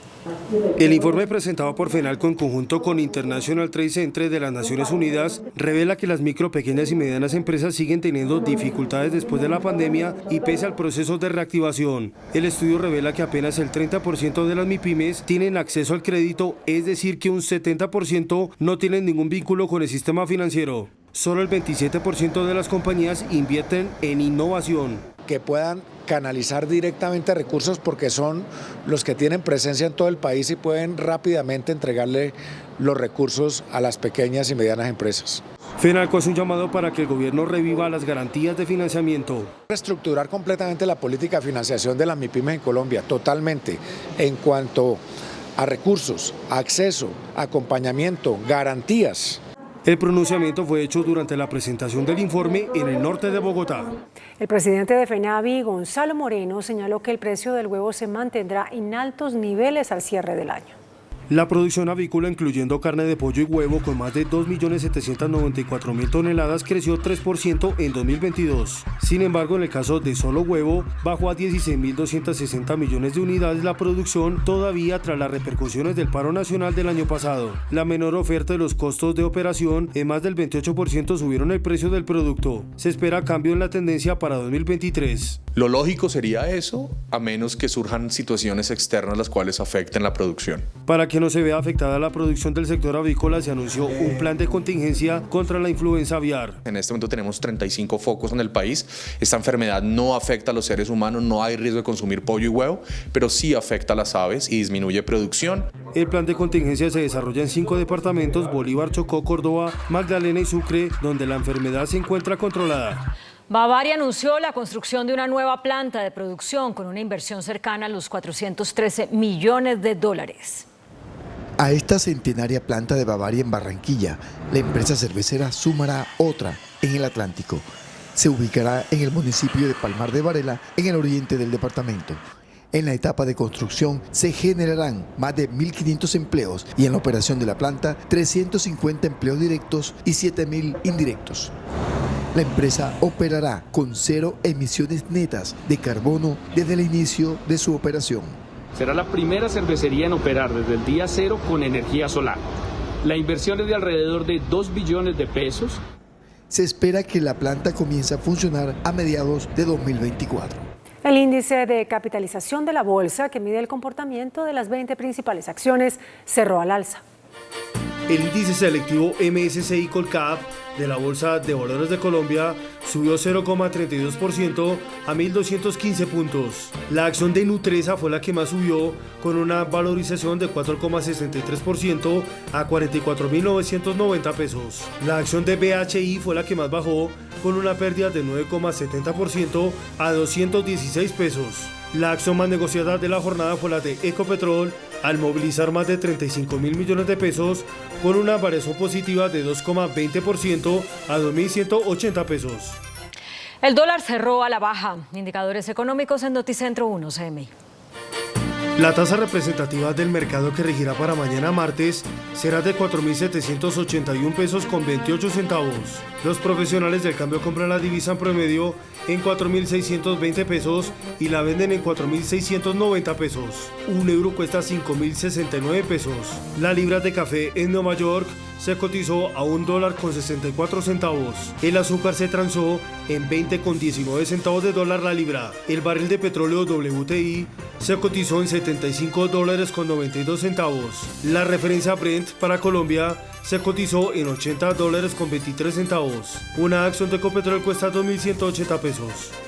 El informe presentado por FENALCO en conjunto con International Trade Center de las Naciones Unidas revela que las micro, pequeñas y medianas empresas siguen teniendo dificultades después de la pandemia y pese al proceso de reactivación. El estudio revela que apenas el 30% de las MIPYMES tienen acceso al crédito, es decir que un 70% no tienen ningún vínculo con el sistema financiero. Solo el 27% de las compañías invierten en innovación. Que puedan canalizar directamente recursos porque son los que tienen presencia en todo el país y pueden rápidamente entregarle los recursos a las pequeñas y medianas empresas. FENALCO hace un llamado para que el gobierno reviva las garantías de financiamiento. Reestructurar completamente la política de financiación de las MIPYMES en Colombia, totalmente, en cuanto a recursos, acceso, acompañamiento, garantías. El pronunciamiento fue hecho durante la presentación del informe en el norte de Bogotá. El presidente de FENAVI, Gonzalo Moreno, señaló que el precio del huevo se mantendrá en altos niveles al cierre del año. La producción avícola, incluyendo carne de pollo y huevo, con más de 2.794.000 toneladas, creció 3% en 2022. Sin embargo, en el caso de solo huevo, bajó a 16.260 millones de unidades la producción, todavía tras las repercusiones del paro nacional del año pasado. La menor oferta y los costos de operación, en más del 28% subieron el precio del producto. Se espera cambio en la tendencia para 2023. Lo lógico sería eso, a menos que surjan situaciones externas las cuales afecten la producción. Para que no se vea afectada la producción del sector avícola, se anunció un plan de contingencia contra la influenza aviar. En este momento tenemos 35 focos en el país. Esta enfermedad no afecta a los seres humanos, no hay riesgo de consumir pollo y huevo, pero sí afecta a las aves y disminuye producción. El plan de contingencia se desarrolla en 5 departamentos: Bolívar, Chocó, Córdoba, Magdalena y Sucre, donde la enfermedad se encuentra controlada. Bavaria anunció la construcción de una nueva planta de producción con una inversión cercana a los 413 millones de dólares. A esta centenaria planta de Bavaria en Barranquilla, la empresa cervecera sumará otra en el Atlántico. Se ubicará en el municipio de Palmar de Varela, en el oriente del departamento. En la etapa de construcción se generarán más de 1.500 empleos y en la operación de la planta 350 empleos directos y 7.000 indirectos. La empresa operará con 0 emisiones netas de carbono desde el inicio de su operación. Será la primera cervecería en operar desde el día 0 con energía solar. La inversión es de alrededor de 2 billones de pesos. Se espera que la planta comience a funcionar a mediados de 2024. El índice de capitalización de la bolsa, que mide el comportamiento de las 20 principales acciones, cerró al alza. El índice selectivo MSCI Colcap de la Bolsa de Valores de Colombia subió 0,32% a 1.215 puntos. La acción de Nutresa fue la que más subió, con una valorización de 4,63% a 44.990 pesos. La acción de BHI fue la que más bajó, con una pérdida de 9,70% a 216 pesos. La acción más negociada de la jornada fue la de Ecopetrol, al movilizar más de 35.000 millones de pesos, con una variación positiva de 2,20% a 2.180 pesos. El dólar cerró a la baja. Indicadores económicos en Noticentro 1 CMI. La tasa representativa del mercado que regirá para mañana martes será de 4.781 pesos con 28 centavos. Los profesionales del cambio compran la divisa en promedio en 4.620 pesos y la venden en 4.690 pesos. Un euro cuesta 5.069 pesos. La libra de café en Nueva York se cotizó a $1.64. El azúcar se transó en 20,19 centavos de dólar la libra. El barril de petróleo WTI se cotizó en $75.92 centavos. La referencia Brent para Colombia se cotizó en $80.23 centavos. Una acción de Ecopetrol cuesta 2.180 pesos.